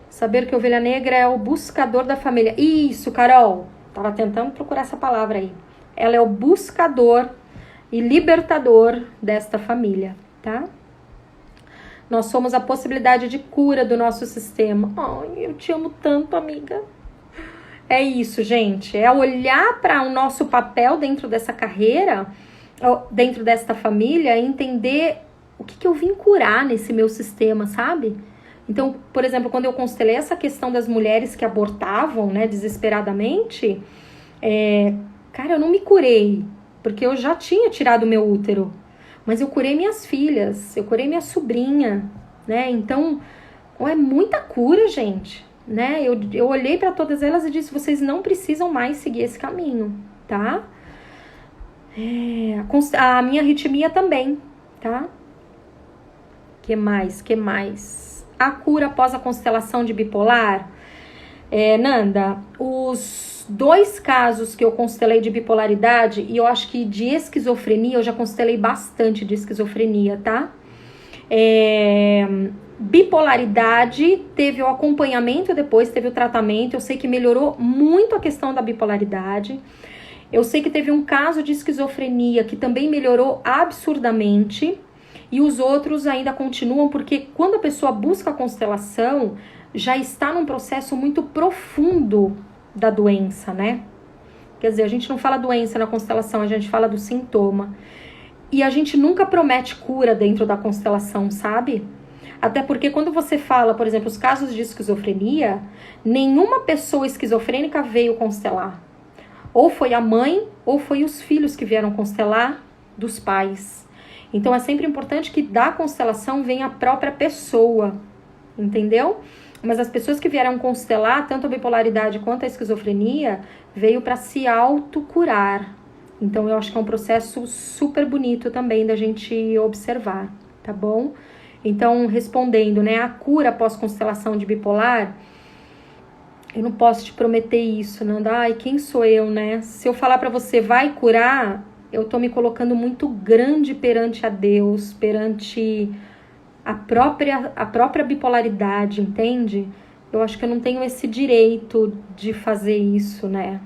Saber que a ovelha negra é o buscador da família. Isso, Carol! Tava tentando procurar essa palavra aí. Ela é o buscador e libertador desta família, tá? Nós somos a possibilidade de cura do nosso sistema. Ai, eu te amo tanto, amiga. É isso, gente. É olhar para o nosso papel dentro dessa carreira, dentro desta família, e entender o que eu vim curar nesse meu sistema, sabe? Então, por exemplo, quando eu constelei essa questão das mulheres que abortavam, né, desesperadamente, cara, eu não me curei, porque eu já tinha tirado o meu útero. Mas eu curei minhas filhas, eu curei minha sobrinha, né? Então, é muita cura, gente, né? Eu olhei para todas elas e disse, vocês não precisam mais seguir esse caminho, tá? A minha arritmia também, tá? Que mais? A cura após a constelação de bipolar. Nanda, os 2 casos que eu constelei de bipolaridade, e eu acho que de esquizofrenia, eu já constelei bastante de esquizofrenia, tá? Bipolaridade, teve o acompanhamento depois, teve o tratamento, eu sei que melhorou muito a questão da bipolaridade. Eu sei que teve um caso de esquizofrenia que também melhorou absurdamente, e os outros ainda continuam, porque quando a pessoa busca a constelação, já está num processo muito profundo da doença, né? Quer dizer, a gente não fala doença na constelação, a gente fala do sintoma. E a gente nunca promete cura dentro da constelação, sabe? Até porque quando você fala, por exemplo, os casos de esquizofrenia, nenhuma pessoa esquizofrênica veio constelar. Ou foi a mãe, ou foi os filhos que vieram constelar dos pais. Então é sempre importante que da constelação venha a própria pessoa, entendeu? Mas as pessoas que vieram constelar, tanto a bipolaridade quanto a esquizofrenia, veio para se autocurar. Então eu acho que é um processo super bonito também da gente observar, tá bom? Então, respondendo, né, a cura após constelação de bipolar, eu não posso te prometer isso, Nanda. Ai, quem sou eu, né? Se eu falar para você, vai curar, eu tô me colocando muito grande perante a Deus, perante a própria bipolaridade, entende? Eu acho que eu não tenho esse direito de fazer isso, né?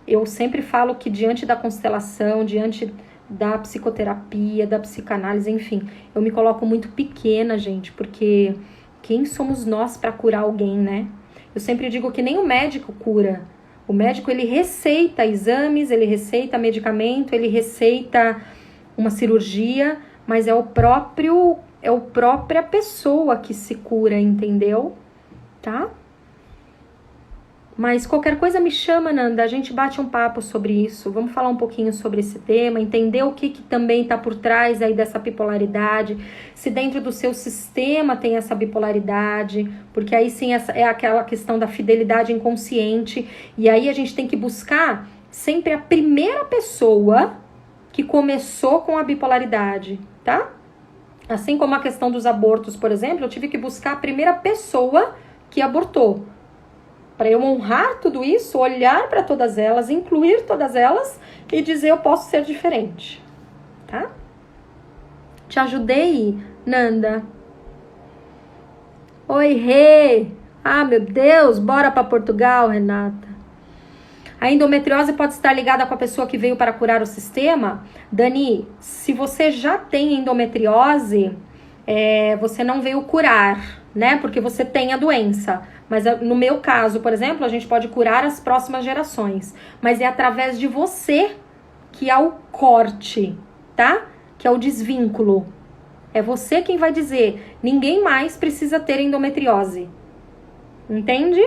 Eu sempre falo que diante da constelação, diante da psicoterapia, da psicanálise, enfim, eu me coloco muito pequena, gente, porque quem somos nós para curar alguém, né? Eu sempre digo que nem o médico cura. O médico, ele receita exames, ele receita medicamento, ele receita uma cirurgia, mas é a própria pessoa que se cura, entendeu? Tá? Mas qualquer coisa me chama, Nanda, a gente bate um papo sobre isso, vamos falar um pouquinho sobre esse tema, entender o que também está por trás aí dessa bipolaridade, se dentro do seu sistema tem essa bipolaridade, porque aí sim é aquela questão da fidelidade inconsciente, e aí a gente tem que buscar sempre a primeira pessoa que começou com a bipolaridade, tá? Assim como a questão dos abortos, por exemplo, eu tive que buscar a primeira pessoa que abortou. Para eu honrar tudo isso, olhar para todas elas, incluir todas elas e dizer eu posso ser diferente, tá? Te ajudei, Nanda? Oi, Rê! Ah, meu Deus, bora para Portugal, Renata. A endometriose pode estar ligada com a pessoa que veio para curar o sistema? Dani, se você já tem endometriose, você não veio curar, né? Porque você tem a doença. Mas no meu caso, por exemplo, a gente pode curar as próximas gerações. Mas é através de você que é o corte, tá? Que é o desvínculo. É você quem vai dizer, ninguém mais precisa ter endometriose. Entende?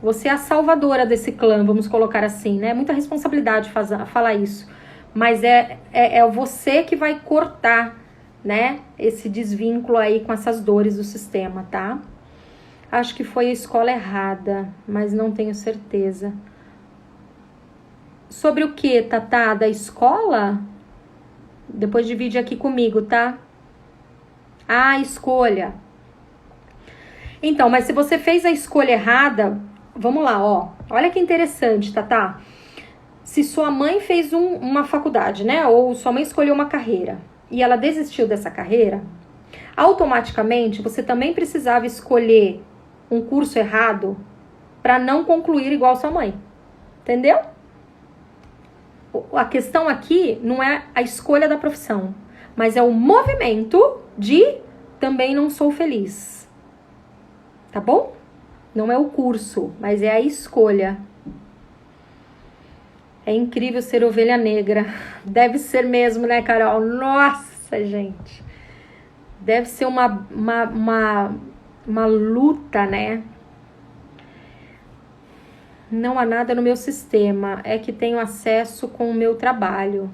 Você é a salvadora desse clã, vamos colocar assim, né? É muita responsabilidade falar isso. Mas é você que vai cortar, né? Esse desvínculo aí com essas dores do sistema, tá? Acho que foi a escola errada, mas não tenho certeza. Sobre o que, Tatá? Da escola? Depois divide aqui comigo, tá? Ah, escolha. Então, mas se você fez a escolha errada, vamos lá, ó. Olha que interessante, Tatá. Se sua mãe fez uma faculdade, né? Ou sua mãe escolheu uma carreira e ela desistiu dessa carreira, automaticamente você também precisava escolher um curso errado para não concluir igual sua mãe. Entendeu? A questão aqui não é a escolha da profissão, mas é o movimento de também não sou feliz. Tá bom? Não é o curso, mas é a escolha. É incrível ser ovelha negra. Deve ser mesmo, né, Carol? Nossa, gente. Deve ser uma luta, né? Não há nada no meu sistema. É que tenho acesso com o meu trabalho.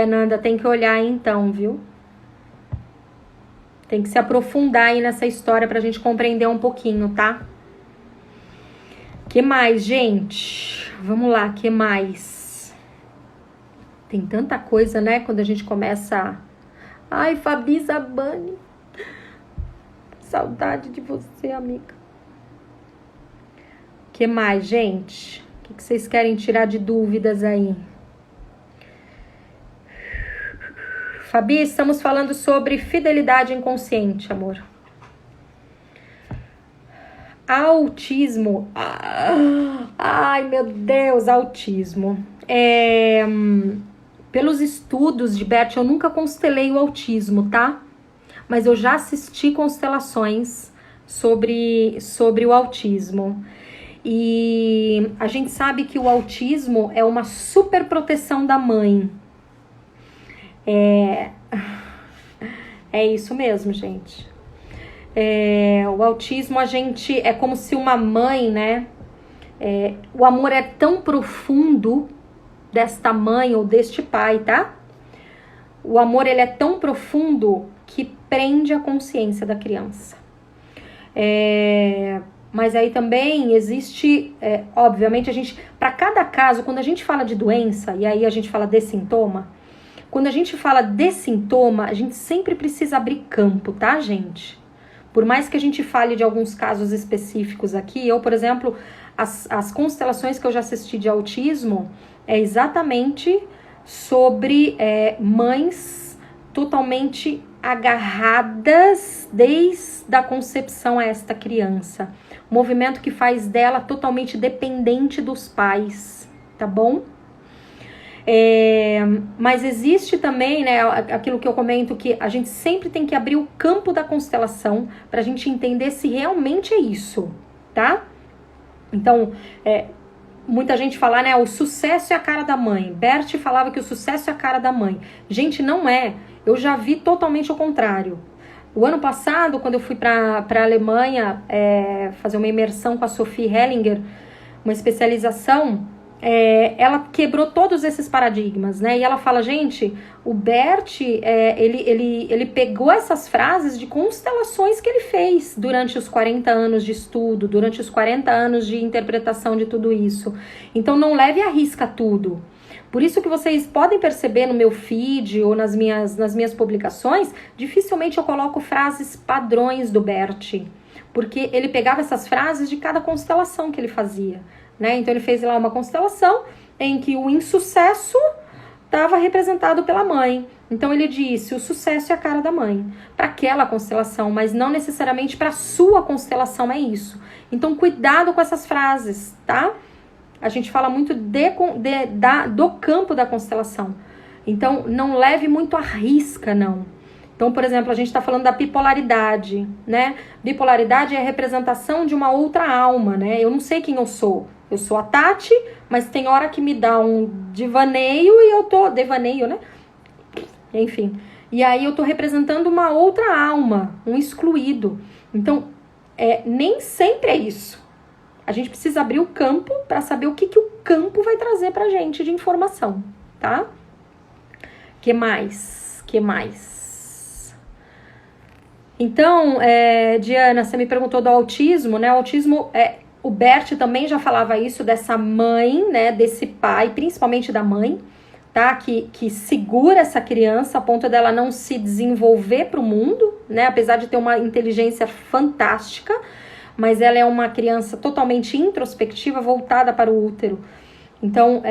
Nanda, tem que olhar aí, então, viu? Tem que se aprofundar aí nessa história pra gente compreender um pouquinho, tá? Que mais, gente? Vamos lá, que mais? Tem tanta coisa, né? Quando a gente começa... Ai, Fabi Zabani. Saudade de você, amiga. Que mais, gente? O que vocês querem tirar de dúvidas aí? Fabi, estamos falando sobre fidelidade inconsciente, amor. Autismo. Ai, meu Deus, autismo. Pelos estudos de Bert, eu nunca constelei o autismo, tá? Mas eu já assisti constelações sobre o autismo. E a gente sabe que o autismo é uma super proteção da mãe. É isso mesmo, gente. O autismo, a gente é como se uma mãe, né? O amor é tão profundo desta mãe ou deste pai, tá? O amor, ele é tão profundo que prende a consciência da criança. Mas aí também existe, obviamente, para cada caso, quando a gente fala de doença, e aí a gente fala de sintoma, quando a gente fala de sintoma, a gente sempre precisa abrir campo, tá, gente? Por mais que a gente fale de alguns casos específicos aqui, eu, por exemplo, as constelações que eu já assisti de autismo é exatamente sobre mães totalmente agarradas desde a concepção a esta criança. Movimento que faz dela totalmente dependente dos pais, tá bom? Mas existe também, né, aquilo que eu comento, que a gente sempre tem que abrir o campo da constelação para a gente entender se realmente é isso, tá? Então, muita gente fala, né, o sucesso é a cara da mãe. Bert falava que o sucesso é a cara da mãe. Gente, não é. Eu já vi totalmente o contrário. O ano passado, quando eu fui para a Alemanha fazer uma imersão com a Sophie Hellinger, uma especialização, ela quebrou todos esses paradigmas, né? E ela fala, gente, o Bert, ele pegou essas frases de constelações que ele fez durante os 40 anos de estudo, durante os 40 anos de interpretação de tudo isso. Então, não leve à risca tudo. Por isso que vocês podem perceber no meu feed ou nas minhas publicações, dificilmente eu coloco frases padrões do Bert, porque ele pegava essas frases de cada constelação que ele fazia. Né? Então ele fez lá uma constelação em que o insucesso estava representado pela mãe. Então ele disse, o sucesso é a cara da mãe. Para aquela constelação, mas não necessariamente para a sua constelação é isso. Então cuidado com essas frases, tá? A gente fala muito do campo da constelação. Então não leve muito à risca, não. Então, por exemplo, a gente está falando da bipolaridade, né? Bipolaridade é a representação de uma outra alma, né? Eu não sei quem eu sou. Eu sou a Tati, mas tem hora que me dá um devaneio e eu tô... Devaneio, né? Enfim. E aí eu tô representando uma outra alma, um excluído. Então, nem sempre é isso. A gente precisa abrir o campo para saber o que o campo vai trazer pra gente de informação, tá? Que mais? Então, Diana, você me perguntou do autismo, né? O autismo, o Bert também já falava isso dessa mãe, né? Desse pai, principalmente da mãe, tá? Que segura essa criança a ponto dela não se desenvolver para o mundo, né? Apesar de ter uma inteligência fantástica, mas ela é uma criança totalmente introspectiva, voltada para o útero. Então,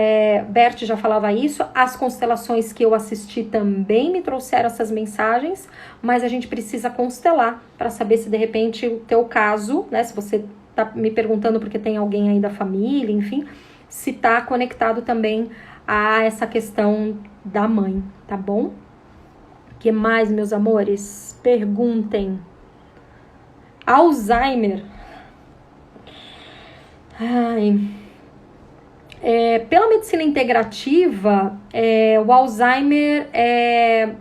Bert já falava isso, as constelações que eu assisti também me trouxeram essas mensagens, mas a gente precisa constelar para saber se de repente o teu caso, né, se você tá me perguntando porque tem alguém aí da família, enfim, se tá conectado também a essa questão da mãe, tá bom? Que mais, meus amores? Perguntem. Alzheimer. Ai... pela medicina integrativa, o Alzheimer é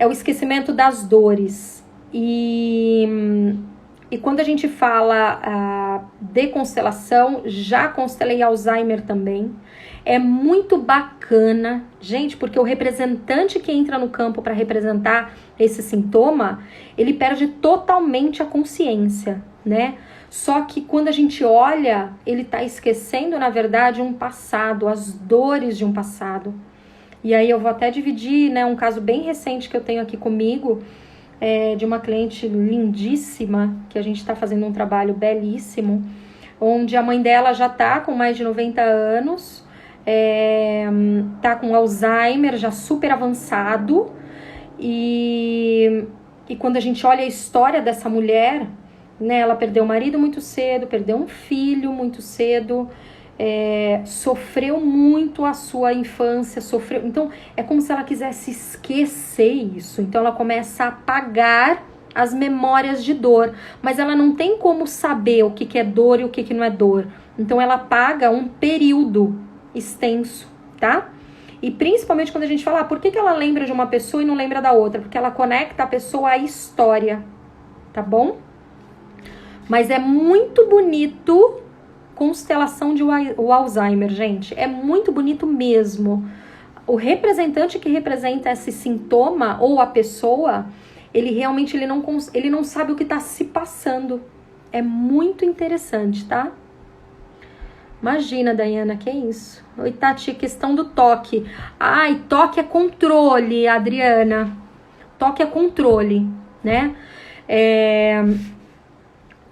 o esquecimento das dores. E quando a gente fala de constelação, já constelei Alzheimer também. É muito bacana, gente, porque o representante que entra no campo para representar esse sintoma, ele perde totalmente a consciência, né? Só que quando a gente olha, ele está esquecendo, na verdade, um passado, as dores de um passado. E aí eu vou até dividir, né, um caso bem recente que eu tenho aqui comigo, de uma cliente lindíssima, que a gente está fazendo um trabalho belíssimo, onde a mãe dela já está com mais de 90 anos, tá com Alzheimer já super avançado, e quando a gente olha a história dessa mulher, né, ela perdeu o marido muito cedo, perdeu um filho muito cedo, sofreu muito a sua infância, então é como se ela quisesse esquecer isso, então ela começa a apagar as memórias de dor, mas ela não tem como saber o que é dor e o que não é dor, então ela apaga um período extenso, tá? E principalmente quando a gente fala, por que ela lembra de uma pessoa e não lembra da outra? Porque ela conecta a pessoa à história, tá bom? Mas é muito bonito constelação de o Alzheimer, gente. É muito bonito mesmo. O representante que representa esse sintoma ou a pessoa, ele realmente ele não sabe o que está se passando. É muito interessante, tá? Imagina, Dayana, que é isso? Oi, Tati, questão do toque. Ai, toque é controle, Adriana. Toque é controle, né?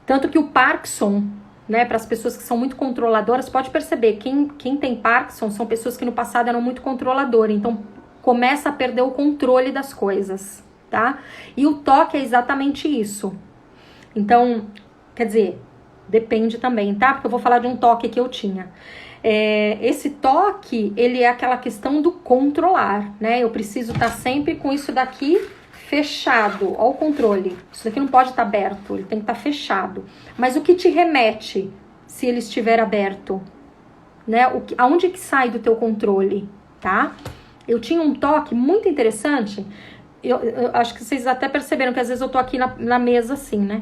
Tanto que o Parkinson, né, para as pessoas que são muito controladoras, pode perceber, quem tem Parkinson são pessoas que no passado eram muito controladoras, então começa a perder o controle das coisas, tá? E o toque é exatamente isso. Então, quer dizer, depende também, tá? Porque eu vou falar de um toque que eu tinha. Esse toque, ele é aquela questão do controlar, né? Eu preciso estar sempre com isso daqui fechado, ó o controle. Isso daqui não pode estar aberto, ele tem que estar fechado. Mas o que te remete se ele estiver aberto? Né? Aonde que sai do teu controle, tá? Eu tinha um toque muito interessante, eu acho que vocês até perceberam que às vezes eu tô aqui na mesa assim, né?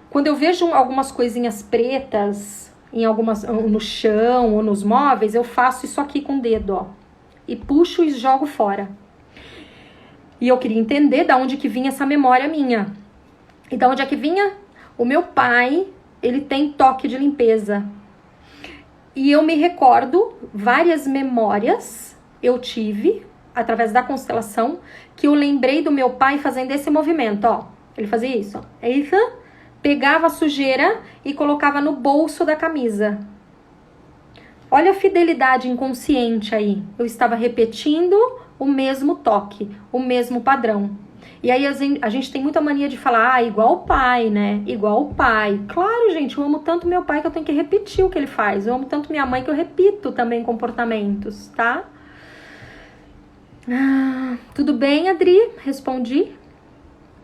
Quando eu vejo algumas coisinhas pretas no chão ou nos móveis, eu faço isso aqui com o dedo, ó. E puxo e jogo fora. E eu queria entender de onde que vinha essa memória minha. E de onde é que vinha? O meu pai, ele tem toque de limpeza. E eu me recordo várias memórias eu tive, através da constelação, que eu lembrei do meu pai fazendo esse movimento, ó. Ele fazia isso, ó. Isso, pegava a sujeira e colocava no bolso da camisa. Olha a fidelidade inconsciente aí. Eu estava repetindo o mesmo toque, o mesmo padrão. E aí a gente tem muita mania de falar, igual o pai, né? Igual o pai. Claro, gente, eu amo tanto meu pai que eu tenho que repetir o que ele faz. Eu amo tanto minha mãe que eu repito também comportamentos, tá? Tudo bem, Adri? Respondi.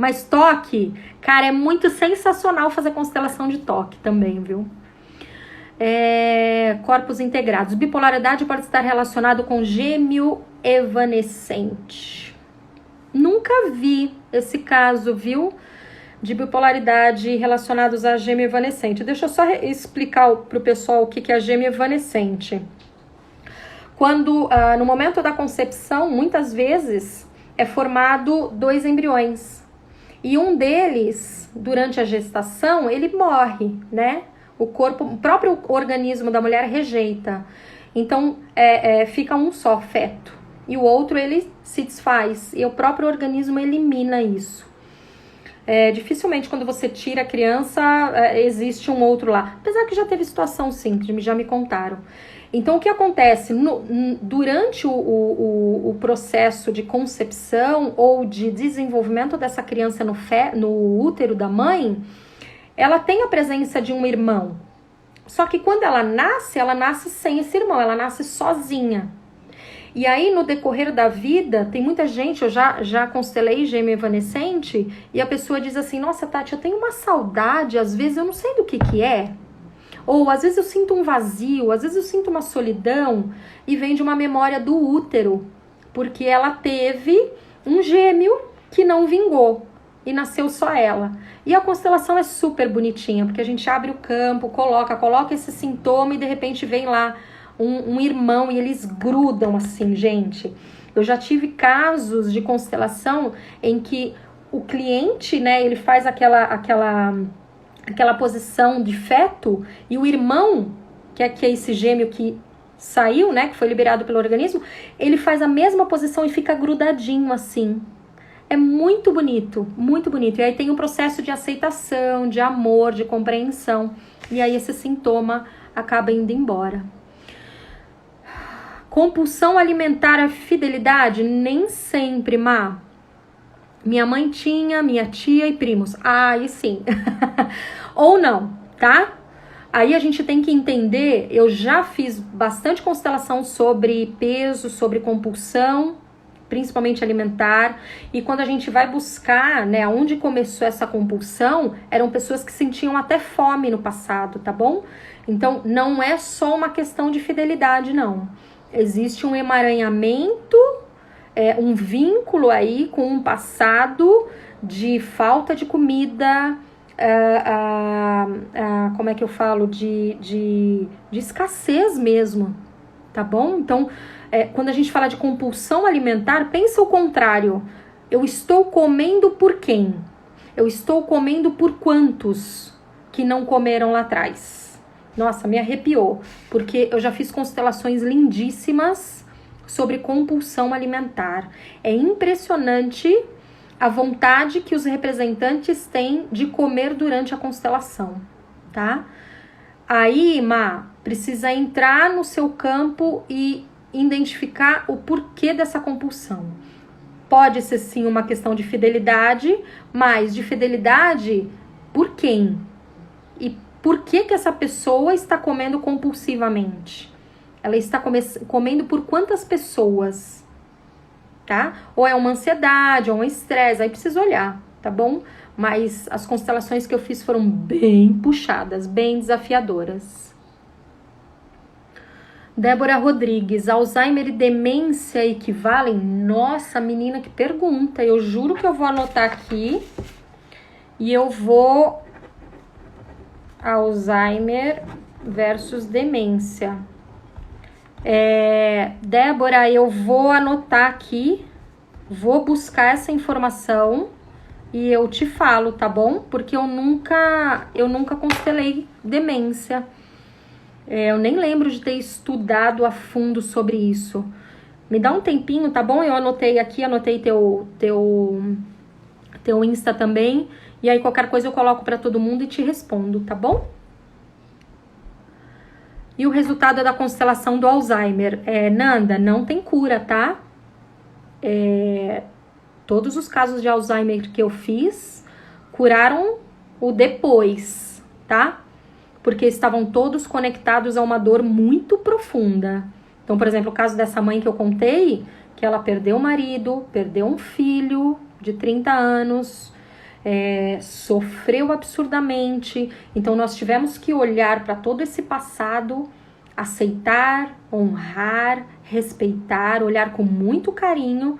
Mas toque, cara, é muito sensacional fazer constelação de toque também, viu? Corpos integrados. Bipolaridade pode estar relacionado com gêmeo evanescente. Nunca vi esse caso, viu? De bipolaridade relacionados a gêmeo evanescente. Deixa eu só explicar para o pessoal o que é gêmeo evanescente. Quando, no momento da concepção, muitas vezes é formado 2 embriões. E um deles, durante a gestação, ele morre, né? O próprio organismo da mulher rejeita. Então, fica um só feto. E o outro, ele se desfaz. E o próprio organismo elimina isso. Dificilmente, quando você tira a criança, existe um outro lá. Apesar que já teve situação, sim, que já me contaram. Então, o que acontece? Durante o processo de concepção ou de desenvolvimento dessa criança no útero da mãe, ela tem a presença de um irmão. Só que quando ela nasce sem esse irmão, ela nasce sozinha. E aí, no decorrer da vida, tem muita gente, eu já constelei gêmeo evanescente, e a pessoa diz assim, nossa, Tati, eu tenho uma saudade, às vezes eu não sei do que é. Ou às vezes eu sinto um vazio, às vezes eu sinto uma solidão, e vem de uma memória do útero, porque ela teve um gêmeo que não vingou. E nasceu só ela. E a constelação é super bonitinha, porque a gente abre o campo, coloca esse sintoma e de repente vem lá um irmão e eles grudam assim, gente. Eu já tive casos de constelação em que o cliente, né, ele faz aquela posição de feto e o irmão, que é esse gêmeo que saiu, né, que foi liberado pelo organismo, ele faz a mesma posição e fica grudadinho assim. É muito bonito, muito bonito. E aí tem um processo de aceitação, de amor, de compreensão. E aí esse sintoma acaba indo embora. Compulsão alimentar é fidelidade? Nem sempre, Má. Minha mãe tinha, minha tia e primos. Aí sim. Ou não, tá? Aí a gente tem que entender, eu já fiz bastante constelação sobre peso, sobre compulsão, principalmente alimentar, e quando a gente vai buscar, né, onde começou essa compulsão, eram pessoas que sentiam até fome no passado, tá bom? Então, não é só uma questão de fidelidade, não. Existe um emaranhamento, um vínculo aí com um passado de falta de comida, como é que eu falo? De escassez mesmo, tá bom? Então, quando a gente fala de compulsão alimentar, pensa o contrário. Eu estou comendo por quem? Eu estou comendo por quantos que não comeram lá atrás? Nossa, me arrepiou, porque eu já fiz constelações lindíssimas sobre compulsão alimentar. É impressionante a vontade que os representantes têm de comer durante a constelação, tá? Aí, Má, precisa entrar no seu campo e identificar o porquê dessa compulsão. Pode ser sim uma questão de fidelidade, mas de fidelidade por quem? E por que essa pessoa está comendo compulsivamente? Ela está comendo por quantas pessoas? Tá? Ou é uma ansiedade, ou um estresse, aí precisa olhar, tá bom? Mas as constelações que eu fiz foram bem puxadas, bem desafiadoras. Débora Rodrigues, Alzheimer e demência equivalem? Nossa, menina, que pergunta. Eu juro que eu vou anotar aqui e eu vou... Alzheimer versus demência. Débora, eu vou anotar aqui, vou buscar essa informação e eu te falo, tá bom? Porque eu nunca constelei demência. Eu nem lembro de ter estudado a fundo sobre isso. Me dá um tempinho, tá bom? Eu anotei aqui, anotei teu Insta também. E aí qualquer coisa eu coloco pra todo mundo e te respondo, tá bom? E o resultado é da constelação do Alzheimer. Nanda, não tem cura, tá? Todos os casos de Alzheimer que eu fiz curaram o depois, tá? Porque estavam todos conectados a uma dor muito profunda. Então, por exemplo, o caso dessa mãe que eu contei, que ela perdeu o marido, perdeu um filho de 30 anos, sofreu absurdamente. Então nós tivemos que olhar para todo esse passado, aceitar, honrar, respeitar, olhar com muito carinho,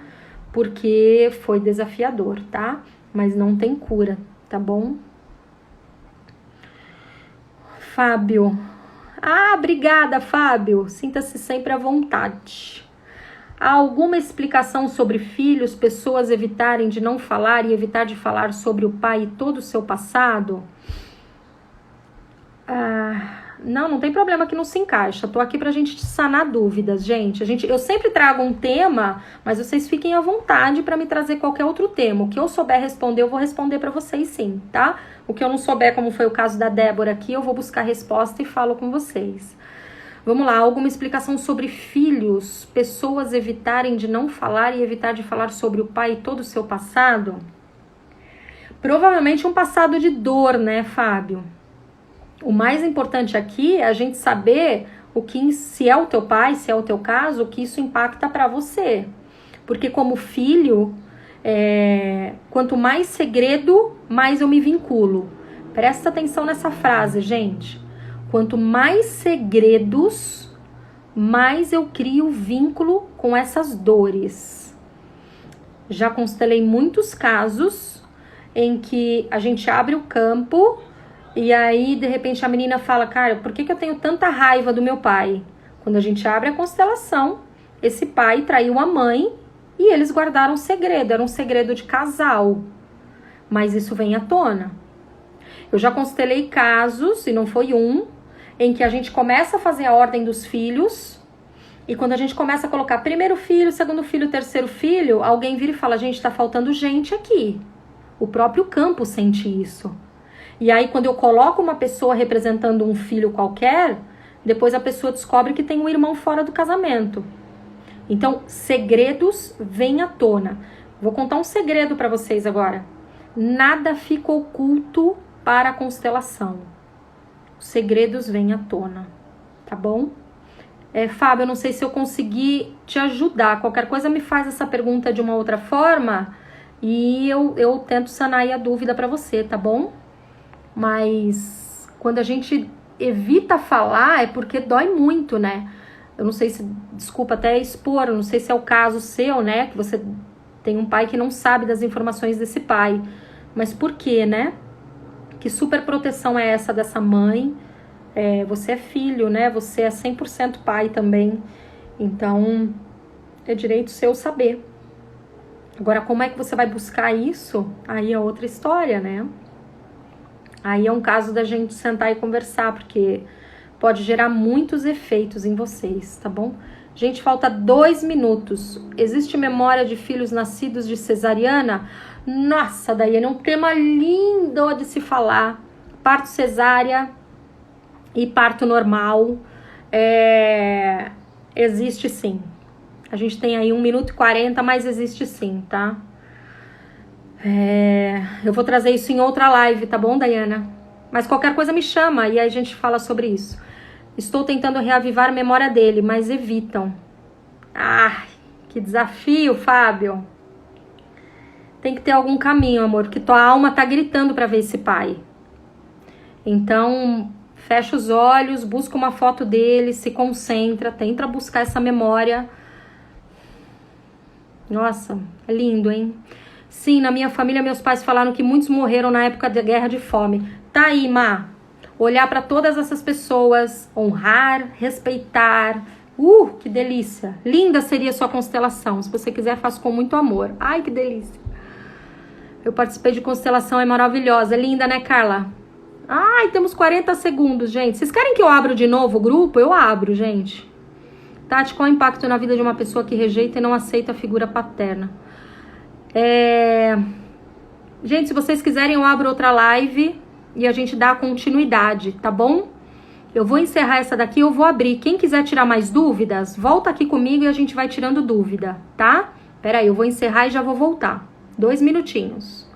porque foi desafiador, tá? Mas não tem cura, tá bom? Fábio. Obrigada, Fábio. Sinta-se sempre à vontade. Há alguma explicação sobre filhos, pessoas evitarem de não falar e evitar de falar sobre o pai e todo o seu passado? Não tem problema que não se encaixa. Tô aqui pra gente sanar dúvidas, gente. Eu sempre trago um tema, mas vocês fiquem à vontade pra me trazer qualquer outro tema. O que eu souber responder, eu vou responder pra vocês sim, tá? O que eu não souber, como foi o caso da Débora aqui, eu vou buscar resposta e falo com vocês. Vamos lá, alguma explicação sobre filhos, pessoas evitarem de não falar e evitar de falar sobre o pai e todo o seu passado? Provavelmente um passado de dor, né, Fábio? O mais importante aqui é a gente saber se é o teu pai, se é o teu caso, o que isso impacta para você. Porque como filho, quanto mais segredo, mais eu me vinculo. Presta atenção nessa frase, gente. Quanto mais segredos, mais eu crio vínculo com essas dores. Já constelei muitos casos em que a gente abre o campo e aí, de repente, a menina fala, cara, por que eu tenho tanta raiva do meu pai? Quando a gente abre a constelação, esse pai traiu a mãe e eles guardaram um segredo, era um segredo de casal. Mas isso vem à tona. Eu já constelei casos, e não foi um, em que a gente começa a fazer a ordem dos filhos, e quando a gente começa a colocar primeiro filho, segundo filho, terceiro filho, alguém vira e fala, gente, tá faltando gente aqui. O próprio campo sente isso. E aí, quando eu coloco uma pessoa representando um filho qualquer, depois a pessoa descobre que tem um irmão fora do casamento. Então, segredos vêm à tona. Vou contar um segredo para vocês agora. Nada fica oculto para a constelação. Os segredos vêm à tona, tá bom? Fábio, eu não sei se eu consegui te ajudar. Qualquer coisa me faz essa pergunta de uma outra forma e eu tento sanar aí a dúvida para você, tá bom? Mas quando a gente evita falar é porque dói muito, né? Eu não sei se, desculpa até expor, eu não sei se é o caso seu, né? Que você tem um pai que não sabe das informações desse pai. Mas por quê, né? Que super proteção é essa dessa mãe? Você é filho, né? Você é 100% pai também. Então, é direito seu saber. Agora, como é que você vai buscar isso? Aí é outra história, né? Aí é um caso da gente sentar e conversar, porque pode gerar muitos efeitos em vocês, tá bom? Gente, falta 2 minutos. Existe memória de filhos nascidos de cesariana? Nossa, Daiane, é um tema lindo de se falar. Parto cesárea e parto normal. Existe sim. A gente tem aí 1 minuto e 40, mas existe sim, tá? Eu vou trazer isso em outra live, tá bom, Dayana? Mas qualquer coisa me chama e aí a gente fala sobre isso. Estou tentando reavivar a memória dele, mas evitam. Que desafio, Fábio. Tem que ter algum caminho, amor, porque tua alma tá gritando pra ver esse pai. Então, fecha os olhos, busca uma foto dele, se concentra, tenta buscar essa memória. Nossa, é lindo, hein? Sim, na minha família, meus pais falaram que muitos morreram na época da guerra de fome. Tá aí, Má. Olhar para todas essas pessoas, honrar, respeitar. Que delícia. Linda seria a sua constelação. Se você quiser, faço com muito amor. Ai, que delícia. Eu participei de constelação, é maravilhosa. É linda, né, Carla? Ai, temos 40 segundos, gente. Vocês querem que eu abra de novo o grupo? Eu abro, gente. Tati, qual é o impacto na vida de uma pessoa que rejeita e não aceita a figura paterna? Gente, se vocês quiserem, eu abro outra live e a gente dá continuidade, tá bom? Eu vou encerrar essa daqui, eu vou abrir. Quem quiser tirar mais dúvidas, volta aqui comigo e a gente vai tirando dúvida, tá? Peraí, eu vou encerrar e já vou voltar. 2 minutinhos.